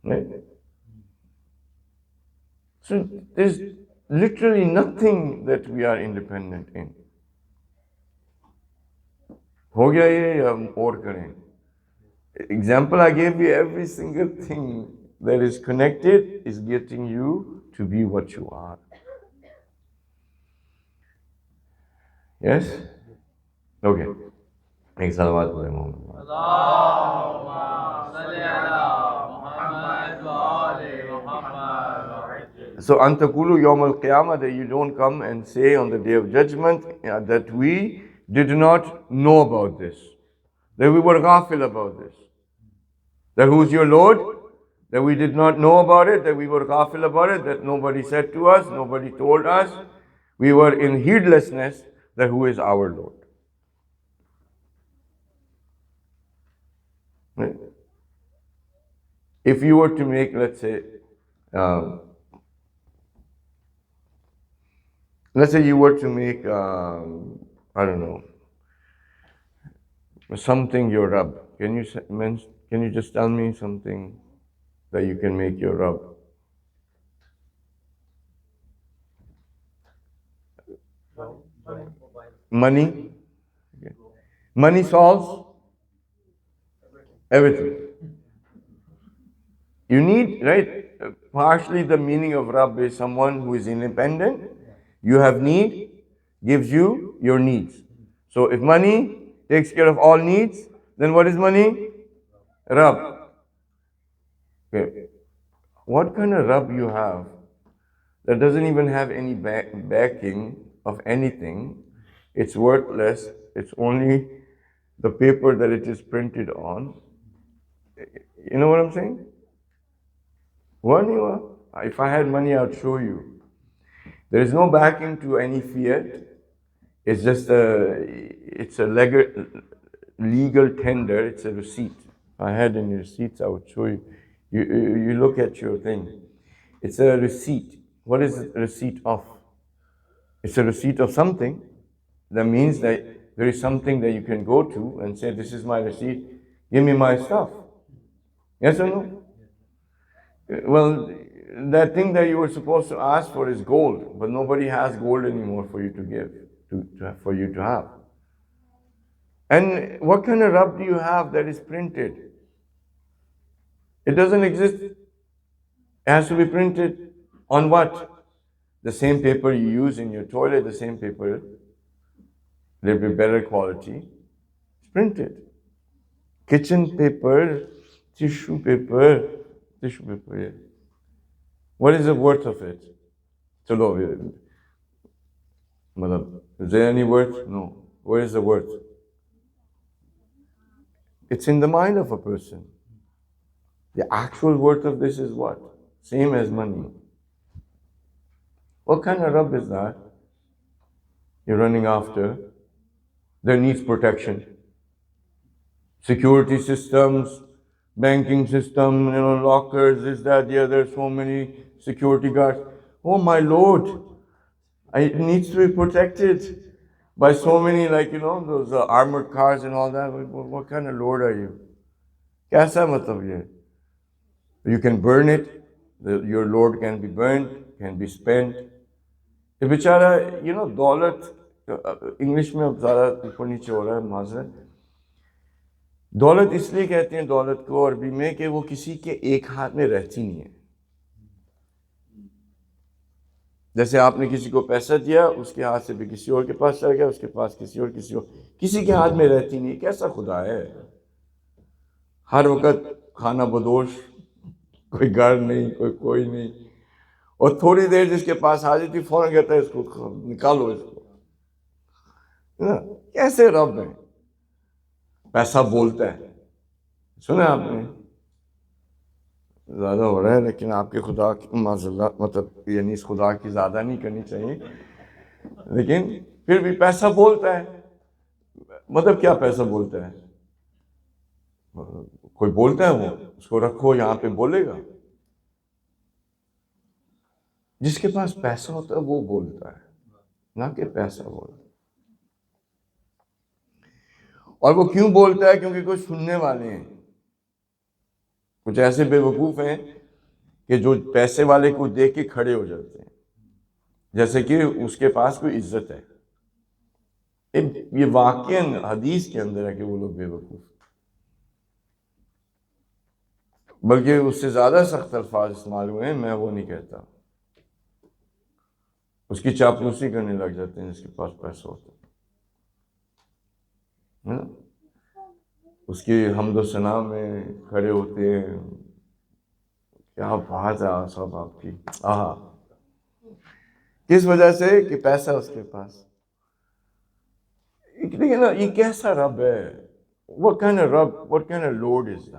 Right? So there's literally nothing that we are independent in. हो गया ये या और करें? Example I gave you, every single thing that is connected is getting you to be what you are. Yes? Okay. एक सलावत पढ़े Mohammad. So, antakulu yawm al-qiyamah, that you don't come and say on the day of judgment that we did not know about this, that we were ghafil about this. That who's your Lord? That we did not know about it, that we were ghafil about it, that nobody said to us, nobody told us. We were in heedlessness that who is our Lord. Right? If you were to make, let's say you were to make, I don't know, something your Rabb. Can you just tell me something that you can make your Rabb? Money? Okay. Money solves everything. You need, right? Partially the meaning of Rabb is someone who is independent. You have need, gives you your needs. So if money takes care of all needs, then what is money? Rabb. Okay. What kind of Rabb you have that doesn't even have any backing of anything? It's worthless. It's only the paper that it is printed on. You know what I'm saying? If I had money, I'd show you. There is no backing to any fiat. It's just it's a legal tender. It's a receipt. If I had any receipts, I would show you. You look at your thing. It's a receipt. What is a receipt of? It's a receipt of something. That means that there is something that you can go to and say, this is my receipt, give me my stuff. Yes or no? Well, that thing that you were supposed to ask for is gold, but nobody has gold anymore for you to give, for you to have. And what kind of Rabb do you have that is printed? It doesn't exist. It has to be printed on what? The same paper you use in your toilet, the same paper, there'll be better quality. It's printed. Kitchen paper, tissue paper, yeah. What is the worth of it? Chalo, is there any worth? No. Where is the worth? It's in the mind of a person. The actual worth of this is what? Same as money. What kind of Rabb is that you're running after? That needs protection. Security systems, banking system, lockers, this, that, the other, so many security guards. Oh my Lord, it needs to be protected by so many, like, those armored cars and all that. What kind of Lord are you? Kaisa matlab ye? You can burn it. Your Lord can be burned, can be spent. ये बेचारा दौलत English में अब ज़्यादा ऊपर नीचे हो रहा है माजरत. दौलत इसलिए कहते हैं दौलत को अरबी में कि वो किसी के एक हाथ में रहती नहीं है. जैसे आपने किसी को पैसा दिया, उसके हाथ से भी किसी और के पास चला गया, उसके पास किसी के हाथ में रहती नहीं. कैसा खुदा है? हर वक्त खाना बदोश, कोई घर नहीं, कोई नहीं, और थोड़ी देर जिसके पास आ जाती फौरन कहता है इसको निकालो इसको. कैसे रब है? पैसा बोलता है. सुना आपने? ज़्यादा हो रहा है, लेकिन आपके खुदा की माज़ल्ला, मतलब यानी इस खुदा की ज़्यादा नहीं करनी चाहिए, लेकिन फिर भी पैसा बोलता है. मतलब क्या पैसा बोलता है? कोई बोलता है, वो उसको रखो यहाँ पे, बोलेगा. जिसके पास पैसा होता है वो बोलता है, ना कि पैसा बोलता है. और वो क्यों बोलता है? क्योंकि कुछ सुनने वाले हैं. कुछ ऐसे बेवकूफ़ हैं कि जो पैसे वाले को देख के खड़े हो जाते हैं, जैसे कि उसके पास कोई इज्जत है. ये वाकई हदीस के अंदर है कि वो लोग बेवकूफ़, बल्कि उससे ज़्यादा सख्त अल्फाज इस्तेमाल हुए हैं, मैं वो नहीं कहता. उसकी चापलूसी करने लग जाते हैं जिसके पास पैसा होता है ना. उसकी हम्द व सना में खड़े होते हैं. क्या बात है साहब आपकी. आहा, किस वजह से? कि पैसा उसके पास. लेकिन ये कैसा रब है? What kind of रब, what kind of Lord is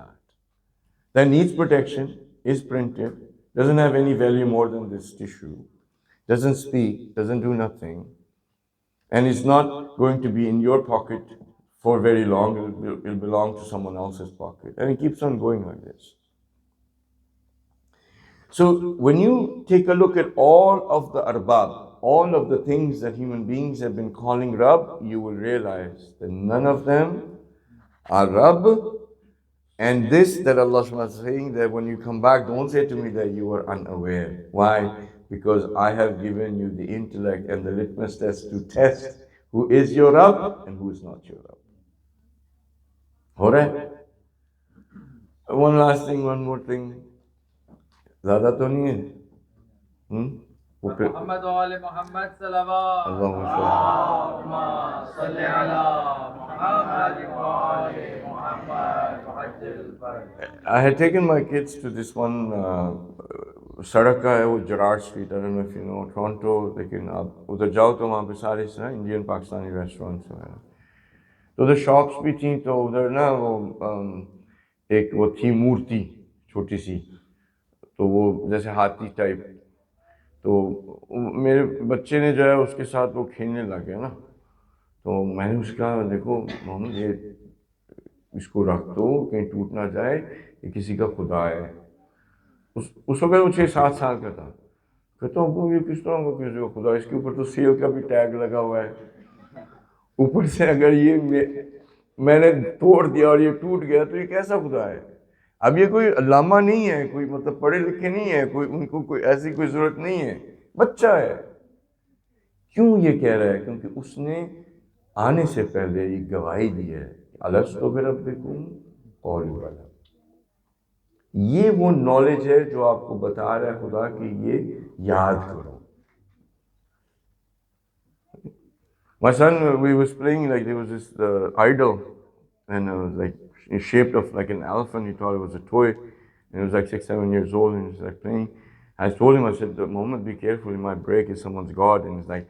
that needs protection, is printed, doesn't have any value more than this tissue, doesn't speak, doesn't do nothing, and is not going to be in your pocket for very long. It'll belong to someone else's pocket, and it keeps on going like this. So when you take a look at all of the arbab, all of the things that human beings have been calling Rabb, you will realize that none of them are Rabb. And this that Allah is saying, that when you come back, don't say to me that you are unaware. Why? Because I have given you the intellect and the litmus test to test who is your Rabb and who is not your Rabb. Alright? One last thing, one more thing. ज़्यादा तो नहीं है? मोहम्मद वाले मोहम्मद सल्लल्लाहु अलैहि वसल्लम. I had taken my kids to this one सड़क का है वो Gerrard Street. I don't know if you know Toronto, लेकिन आप उधर जाओ तो वहाँ पे सारे इंडियन पाकिस्तानी रेस्टोरेंट्स वगैरह. तो उधर शॉप्स भी थी. तो उधर ना वो एक वो थी मूर्ति छोटी सी, तो वो जैसे हाथी टाइप. तो मेरे बच्चे ने जो है उसके साथ वो खेलने लग गया ना. तो मैंने उसका, देखो मोहम्मद, ये इसको रख दो कहीं टूट ना जाए, ये किसी का खुदा है. उस वक्त वो 6-7 साल का था. कहता हूँ ये किस तरह का किसी का खुदा? इसके ऊपर तो सेल का भी टैग लगा हुआ है. ऊपर से अगर ये मैंने तोड़ दिया और ये टूट गया तो ये कैसा खुदा है? अब ये कोई अल्लामा नहीं है, कोई मतलब पढ़े लिखे नहीं है, कोई उनको कोई ऐसी कोई ज़रूरत नहीं है, बच्चा है. क्यों ये कह रहा है? क्योंकि उसने आने से पहले ये गवाही दी है, अलस्तु बिरब्बिकुम क़ालू बला. ये वो नॉलेज है जो आपको बता रहा है खुदा कि ये याद करो. My son, we was playing, like there was this idol, and it was like shaped of like an elephant. He thought it was a toy, and it was like 6-7 years old, and he was like playing. I told him, I said, the moment, be careful, you might break, it's someone's God. And he's like,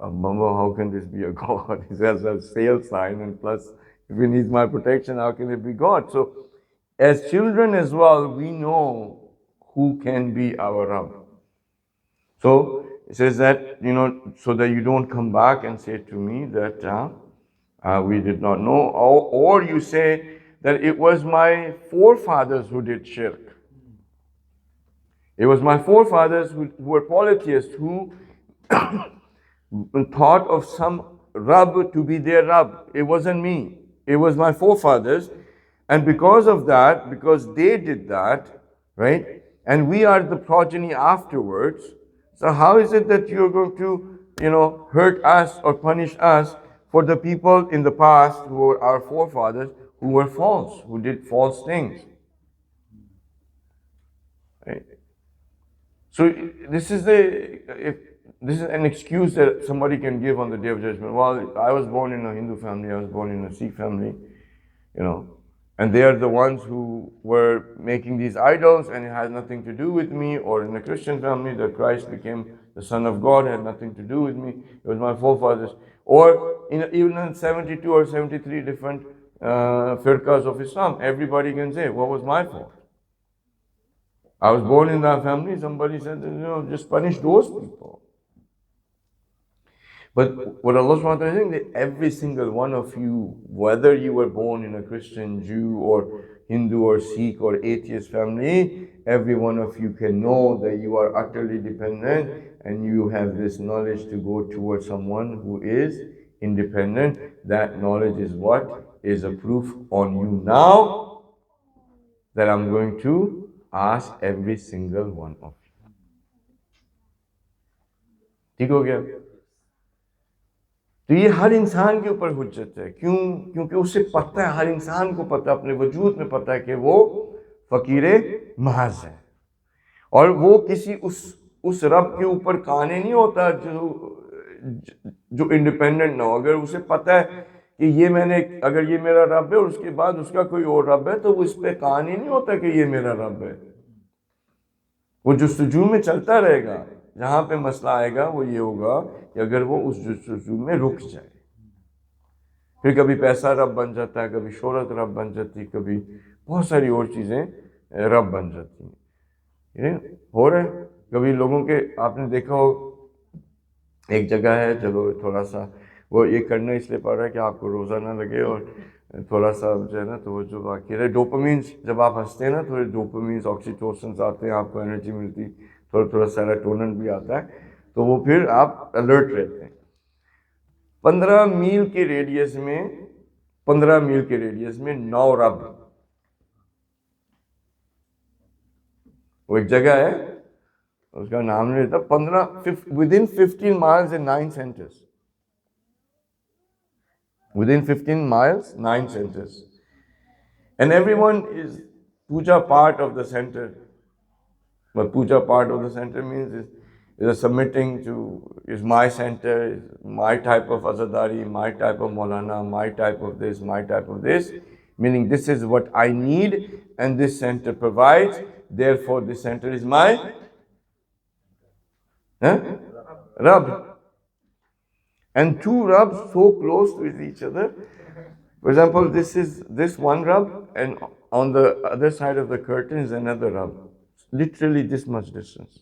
Mama, how can this be a God? He says a sale sign, and plus, if he needs my protection, how can it be God? So, as children as well, we know who can be our Rabb. So, it says that, so that you don't come back and say to me that we did not know, or you say that it was my forefathers who did shirk. It was my forefathers who were polytheists, who thought of some Rabb to be their Rabb. It wasn't me. It was my forefathers. And because of that, because they did that, right? And we are the progeny afterwards. So how is it that you're going to, hurt us or punish us for the people in the past who were our forefathers, who were false, who did false things? Right? So this is an excuse that somebody can give on the Day of Judgment. Well, I was born in a Hindu family, I was born in a Sikh family, and they are the ones who were making these idols, and it has nothing to do with me. Or in a Christian family, that Christ became the Son of God, had nothing to do with me. It was my forefathers. Or even in 72 or 73 different firqas of Islam, everybody can say, what was my fault? I was born in that family. Somebody said, just punish those people. But what Allah SWT is saying, that every single one of you, whether you were born in a Christian, Jew, or Hindu, or Sikh, or atheist family, every one of you can know that you are utterly dependent, and you have this knowledge to go towards someone who is independent. That knowledge is what? Is a proof on you now that I'm going to ask every single one of you. ठीक हो गया? तो ये हर इंसान के ऊपर हुज्जत है। क्यों? क्योंकि उसे पता है, हर इंसान को पता है, अपने वजूद में पता है कि वो फकीरे महज है, और वो किसी उस रब के ऊपर काने नहीं होता जो इंडिपेंडेंट ना हो। अगर उसे पता है कि अगर ये मेरा रब है और उसके बाद उसका कोई और रब है, तो वो इस पे काने नहीं होता कि ये मेरा रब है। वो जुस्तजू में चलता रहेगा। जहाँ पे मसला आएगा वो ये होगा कि अगर वो उस जुस्तजू में रुक जाए, फिर कभी पैसा रब बन जाता है, कभी शोहरत रब बन जाती है, कभी बहुत सारी और चीज़ें रब बन जाती हैं। ये हो रहा है। कभी लोगों के, आपने देखा हो, एक जगह है, चलो थोड़ा सा वो ये करना इसलिए पड़ रहा है कि आपको रोज़ा ना लगे, और थोड़ा सा जो है ना, तो वो जो बाकी रहे डोपामीन्स, जब आप हंसते हैं ना, थोड़े डोपामीन्स, ऑक्सीटोसिन्स आते हैं, आपको एनर्जी मिलती, थोड़ा सेरोटोनिन भी आता है, तो वो फिर आप अलर्ट रहते हैं। 15 मील के रेडियस में 9 रब। वो एक जगह है, उसका नाम नहीं लेता। within 15 miles and 9 centers. Within 15 miles, 9 centers. And everyone is puja part of the center. But puja part of the center means is submitting to, is my center, is my type of azadari, my type of Moulana, my type of this, my type of this. Meaning this is what I need and this center provides. Therefore this center is my Rab. And 2 Rabs so close with each other. For example, this is this one Rab, and on the other side of the curtain is another Rab. Literally this much distance.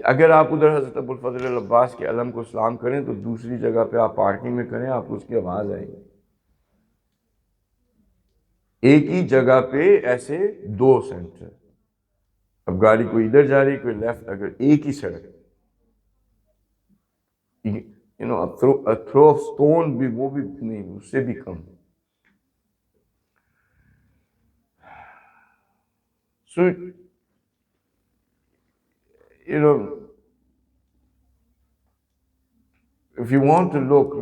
अगर आप उधर हज़रत अबुल फज़ल अब्बास के अलम को सलाम करें, तो दूसरी जगह पे आप पार्किंग में करें, आपको उसकी आवाज़ आएगी। एक ही जगह पे ऐसे 2 सेंटर। अब गाड़ी कोई इधर जा रही, कोई लेफ्ट, अगर एक ही सड़क, a throw of stone भी, वो भी नहीं, उससे भी कम। So, if you want to look,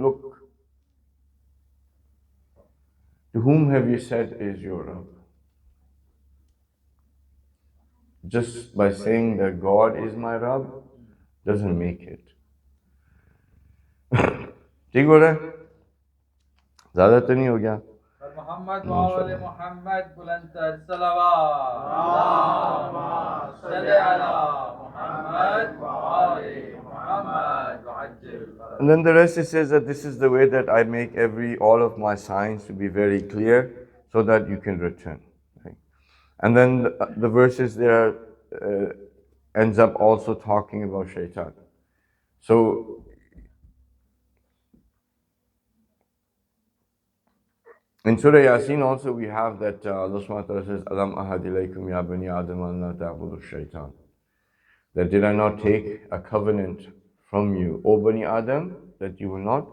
to whom have you said is your Rabb? Just by saying that God is my Rabb doesn't make it. ठीक हो रहा है? ज़्यादा तो नहीं हो गया? मोहम्मद वाले मोहम्मद बुलंदर सलावत सल्ले अला मोहम्मद वाले Mohammad वअज्जिल। And then the rest, it says that this is the way that I make all of my signs to be very clear, so that you can return. Right? And then the verses there ends up also talking about shaitan. So In Surah Yasin also we have that Allah subhanahu wa ta'ala says, Alam ahad ilaykum ya bani Adam an la ta'budu shaitan. That did I not take a covenant from you, O Bani Adam, that you will not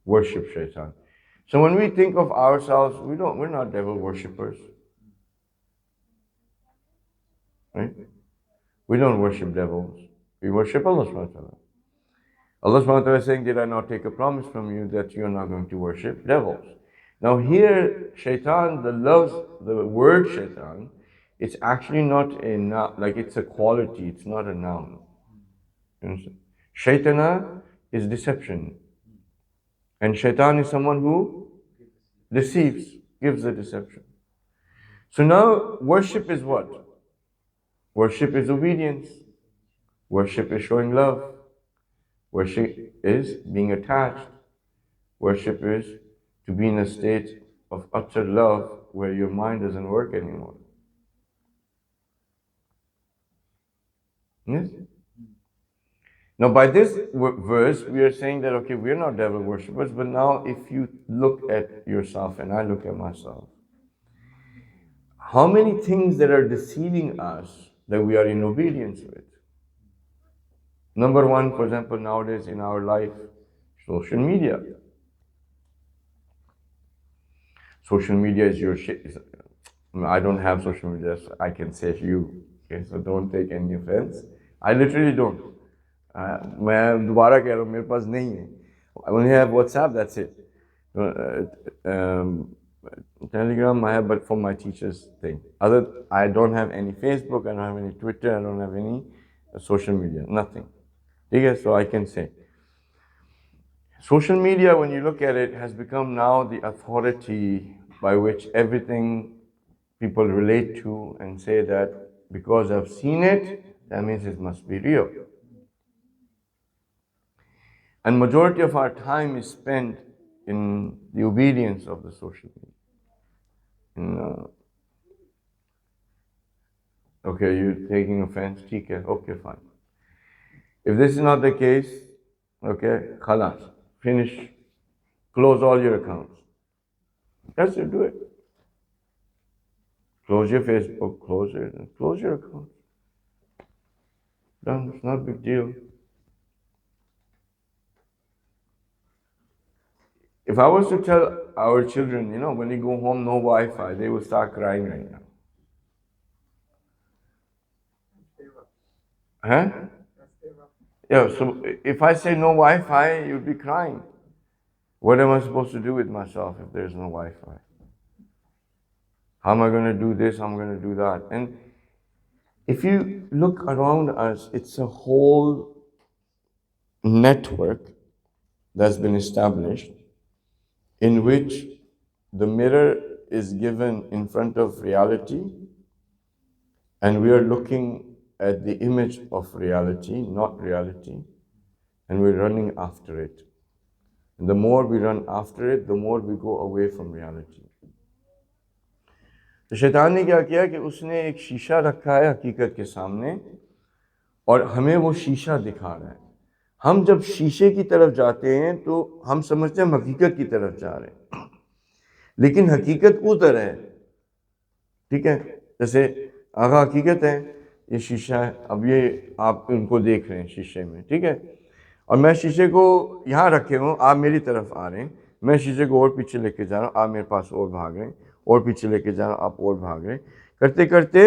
worship shaitan. So when we think of ourselves, we're not devil worshippers. Right? We don't worship devils. We worship Allah subhanahu wa ta'ala. Allah subhanahu wa ta'ala is saying, did I not take a promise from you that you're not going to worship devils? Now here, shaitan, the word shaitan, it's actually not a noun, like it's a quality, it's not a noun. You understand? Shaitana is deception. And shaitan is someone who deceives, gives the deception. So now, worship is what? Worship is obedience. Worship is showing love. Worship is being attached. Worship is to be in a state of utter love where your mind doesn't work anymore. Yes? Now, by this verse, we are saying that, okay, we're not devil worshippers, but now if you look at yourself and I look at myself, how many things that are deceiving us that we are in obedience with? Number one, for example, nowadays in our life, social media. Social media is your shit. I don't have social media, so I can say you. Okay, so don't take any offense. I literally don't. मैं दोबारा कह रहा हूँ मेरे पास नहीं है. I only have WhatsApp, that's it. Telegram I have, but for my teacher's thing. I don't have any Facebook, I don't have any Twitter, I don't have any social media, nothing. Okay, so I can say. Social media, when you look at it, has become now the authority by which everything people relate to and say that because I've seen it, that means it must be real. And majority of our time is spent in the obedience of the social media. Okay, you're taking offense, okay, fine. If this is not the case, okay, khalas, finish, close all your accounts. That's it, do it. Close your Facebook, close your account. Done, it's not a big deal. If I was to tell our children, when you go home, no Wi-Fi, they will start crying right now. Huh? Yeah, so if I say no Wi-Fi, you'll be crying. What am I supposed to do with myself if there's no Wi-Fi? How am I going to do this? How am I going to do that? And if you look around us, it's a whole network that's been established in which the mirror is given in front of reality and we are looking at the image of reality, not reality, and we're running after it. And the more we run after it, the more we go away from reality. तो शैतान ने क्या किया कि उसने एक शीशा रखा है हकीकत के सामने और हमें वो शीशा दिखा रहा है. हम जब शीशे की तरफ जाते हैं तो हम समझते हैं हम हकीकत की तरफ जा रहे हैं, लेकिन हकीकत उधर है. ठीक है, जैसे आगा हकीकत है, ये शीशा है, अब ये आप उनको देख रहे हैं शीशे में, ठीक है, और मैं शीशे को यहाँ रखे हूँ, आप मेरी तरफ आ रहे हैं, मैं शीशे को और पीछे लेके जा रहा हूँ, आप मेरे पास और भाग रहे हैं, और पीछे लेके जा रहा हूँ, आप और भाग रहे हैं. करते करते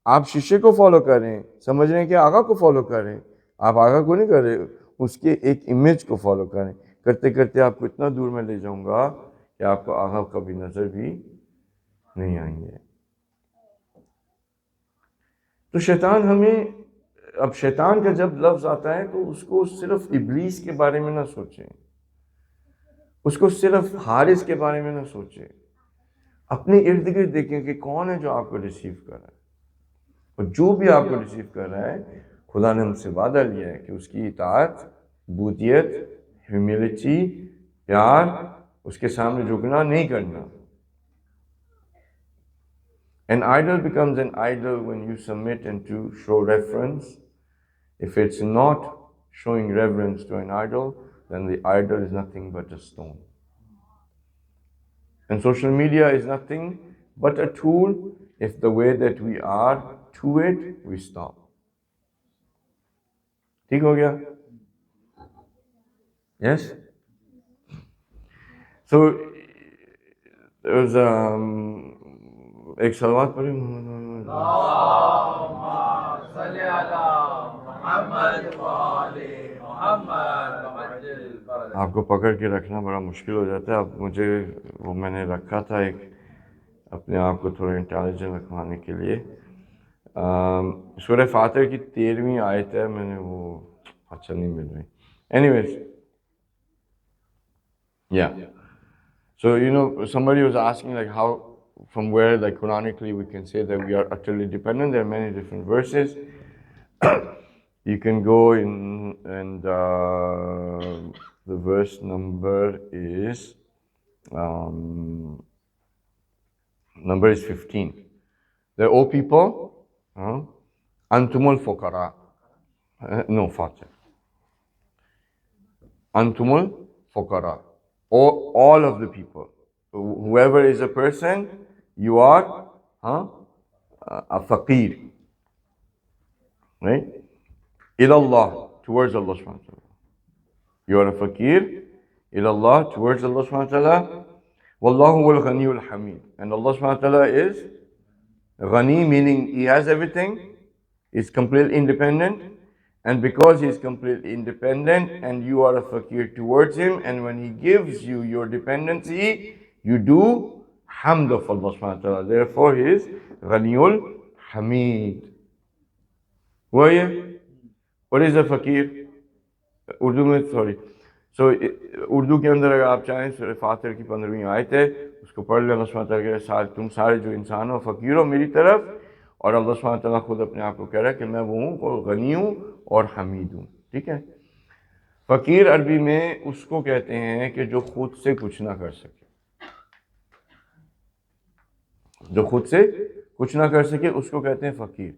आप शीशे को फॉलो कर रहे हैं, समझ रहे हैं कि आगा को फॉलो कर रहे हैं, आप आगा को नहीं कर रहे, उसके एक इमेज को फॉलो कर रहे हैं. करते करते आपको इतना दूर में ले जाऊंगा कि आपको आगा कभी नजर भी नहीं आएंगे. तो शैतान हमें, अब शैतान का जब लफ्ज आता है तो उसको सिर्फ इब्लीस के बारे में ना सोचें, उसको सिर्फ हारिस के बारे में ना सोचें, अपने इर्द गिर्द देखें कि कौन है जो आपको रिसीव कर रहा है. और जो भी आपको रिसीव कर रहा है, खुदा ने हमसे वादा लिया है कि उसकी इताअत, बूदियत, ह्यूमिलिटी, प्यार, उसके सामने झुकना नहीं करना. An idol becomes an idol when you submit and to show reverence. If it's not showing reverence to an idol, then the idol is nothing but a stone. And social media is nothing but a tool if the way that we are to it, we stop. ठीक हो गया? Yes? So, there was एक सलवात पढ़ी आपको पकड़ के रखना बड़ा मुश्किल हो जाता है। अब मुझे वो मैंने रखा था एक अपने आप को थोड़ा इंटेलिजेंट रखवाने के लिए। सूरह फातिर की 13वीं आयत है, मैंने वो अच्छा नहीं मिल रही। Anyways, yeah. So, you know, somebody was asking like how, from where like Quranically we can say that we are utterly dependent. There are many different verses. You can go in and the verse number is 15. The O people, Antumul Fokara. No, Fatih. Antumul Fokara. All of the people. Whoever is a person, you are a faqir. Right? Ilallah, towards Allah subhanahu wa ta'ala. You are a faqir. Ilallah, towards Allah subhanahu wa ta'ala. Wallahu wal ghaniyul hamid. And Allah subhanahu wa ta'ala is ghani, meaning He has everything. He's completely independent. And because He is completely independent and you are a faqir towards Him, and when He gives you your dependency, you do hamd of Allah subhanahu wa ta'ala. Therefore He is ghaniyul hamid. Who are you? What is a faqir? Urdu में sorry. So Urdu के अंदर अगर आप चाहें सूरह फातिर की 15वीं आयत है, उसको पढ़ लें। अल्लाह सुब्हानहू व तआला कह रहा है तुम सारे जो इंसान हो फकीर हो मेरी तरफ, और अल्लाह सुब्हानहू व तआला खुद अपने आप को कह रहा है कि मैं वो हूँ और गनी हूँ और हमीद हूँ। ठीक है? फकीर अरबी में उसको कहते हैं कि जो खुद से कुछ ना कर सके, जो खुद से कुछ ना कर सके उसको कहते हैं फकीर।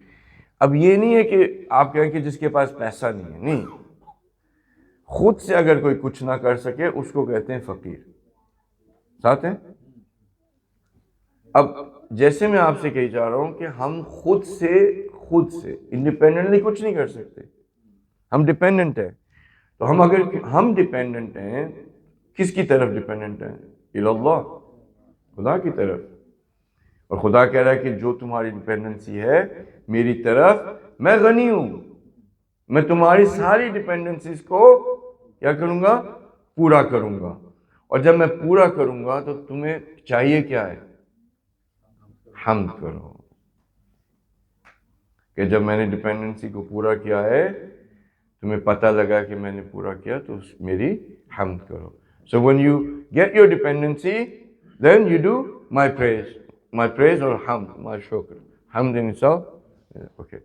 अब ये नहीं है कि आप कहें कि जिसके पास पैसा नहीं है, नहीं, खुद से अगर कोई कुछ ना कर सके उसको कहते हैं फकीर। साथ हैं? अब जैसे मैं आपसे कही जा रहा हूं कि हम खुद से इंडिपेंडेंटली कुछ नहीं कर सकते, हम डिपेंडेंट हैं। तो हम अगर हम डिपेंडेंट हैं, किसकी तरफ डिपेंडेंट हैं? इल्लाह, खुदा की तरफ। और खुदा कह रहा है कि जो तुम्हारी डिपेंडेंसी है मेरी तरफ, मैं गनी हूं, मैं तुम्हारी सारी डिपेंडेंसीज को क्या करूंगा? पूरा करूंगा। और जब मैं पूरा करूंगा तो तुम्हें चाहिए क्या है? हम्द करो। कि जब मैंने डिपेंडेंसी को पूरा किया है, तुम्हें पता लगा कि मैंने पूरा किया, तो मेरी हम्द करो। So when you get your dependency, then you do my praise or hamd, my shukr. Hamd in itself, yeah, okay.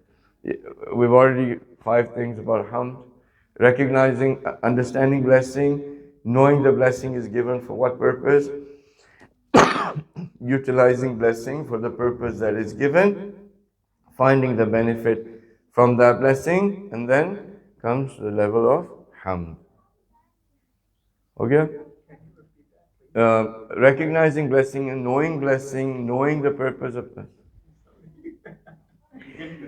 We've already 5 things about hamd. Recognizing, understanding blessing, knowing the blessing is given for what purpose, utilizing blessing for the purpose that is given, finding the benefit from that blessing, and then comes the level of hamd. Okay? Recognizing blessing and knowing the purpose of blessing.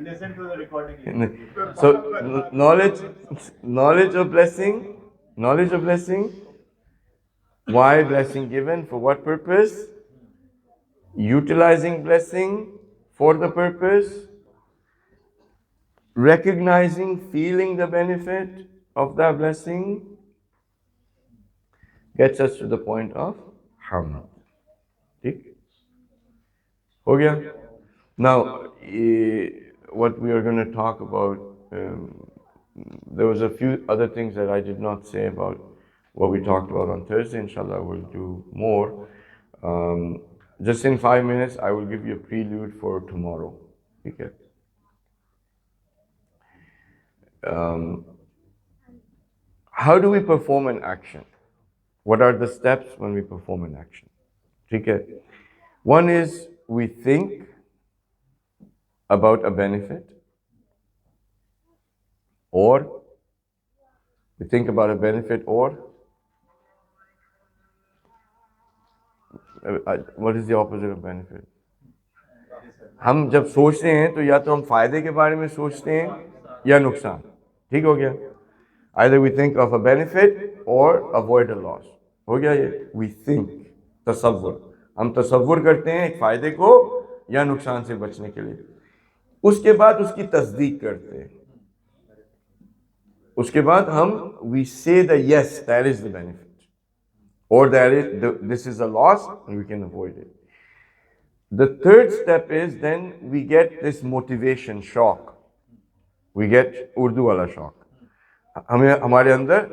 Listen to the recording. So knowledge of blessing, why blessing given, for what purpose, utilizing blessing for the purpose, recognizing, feeling the benefit of that blessing, gets us to the point of hamd. ठीक? हो गया? Now, what we are going to talk about, there was a few other things that I did not say about what we talked about on Thursday. Inshallah, we'll do more. Just in 5 minutes, I will give you a prelude for tomorrow. Okay? How do we perform an action? What are the steps when we perform an action? Okay? One is we think about a benefit, or we think about a benefit, or What is the opposite of benefit? हम जब सोचते हैं तो या तो हम फायदे के बारे में सोचते हैं या नुकसान. ठीक हो गया? Either we think of a benefit or avoid a loss. हो गया ये? We think. तसव्वुर. हम तसव्वुर करते हैं एक फायदे को या नुकसान से बचने के लिए. उसके बाद उसकी तस्दीक करते हैं. उसके बाद हम we say that yes, that is the benefit. Or this is a loss and we can avoid it. The third step is then we get this motivation shock. We get Urdu wala shock. हमें हमारे अंदर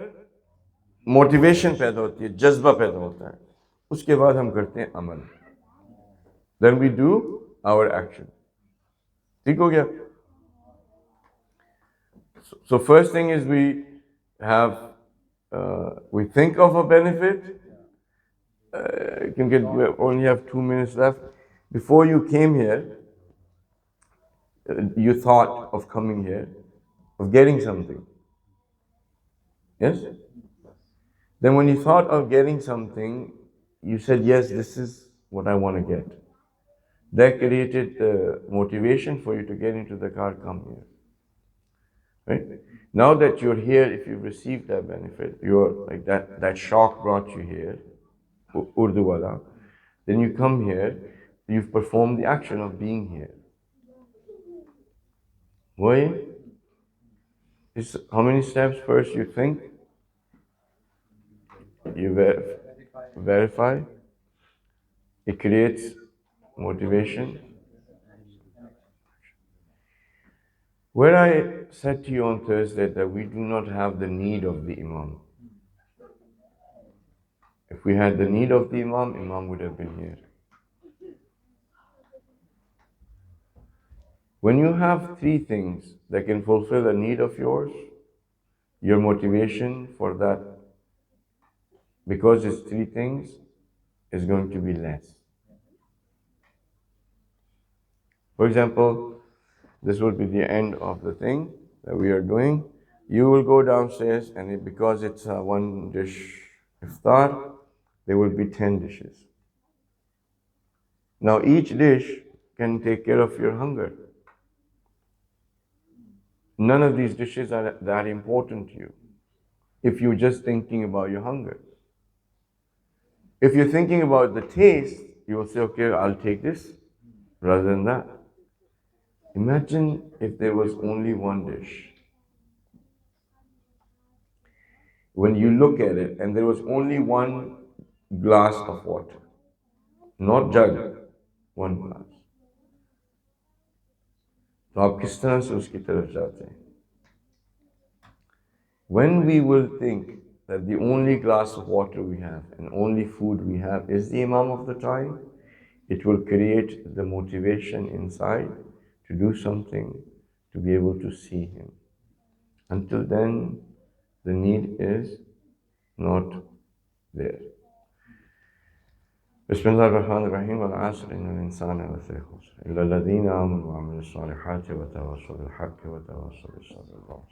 motivation पैदा होती है, जज्बा पैदा होता है. उसके बाद हम करते हैं अमल. Then we do our action. ठीक हो गया? So first thing is we think of a benefit. क्योंकि we only have 2 minutes left. Before you came here, you thought of coming here, of getting something. Yes? Then when you thought of getting something, you said, yes, this is what I want to get. That created the motivation for you to get into the car, come here. Right? Now that you're here, if you've received that benefit, you're like that shock brought you here, Urdu wala, then you come here, you've performed the action of being here. Why? How many steps? First you think, you verify, it creates motivation. Where I said to you on Thursday that we do not have the need of the Imam. If we had the need of the Imam, Imam would have been here. When you have 3 things that can fulfill a need of yours, your motivation for that, because it's 3 things, is going to be less. For example, this would be the end of the thing that we are doing. You will go downstairs and because it's a 1 dish iftar, there will be 10 dishes. Now each dish can take care of your hunger. None of these dishes are that important to you if you're just thinking about your hunger. If you're thinking about the taste, you will say, okay, I'll take this rather than that. Imagine if there was only 1 dish. When you look at it and there was only 1 glass of water, not jug, 1 glass. तो आप किस तरह से उसकी तरफ जाते हैं? When we will think that the only glass of water we have and only food we have is the Imam of the time, it will create the motivation inside to do something, to be able to see him. Until then, the need is not there. بسم الله الرحمن الرحيم والعصر إن الإنسان لفي خسر إلا الذين آمنوا وعملوا الصالحات وتواصوا بالحق وتواصوا بالصبر.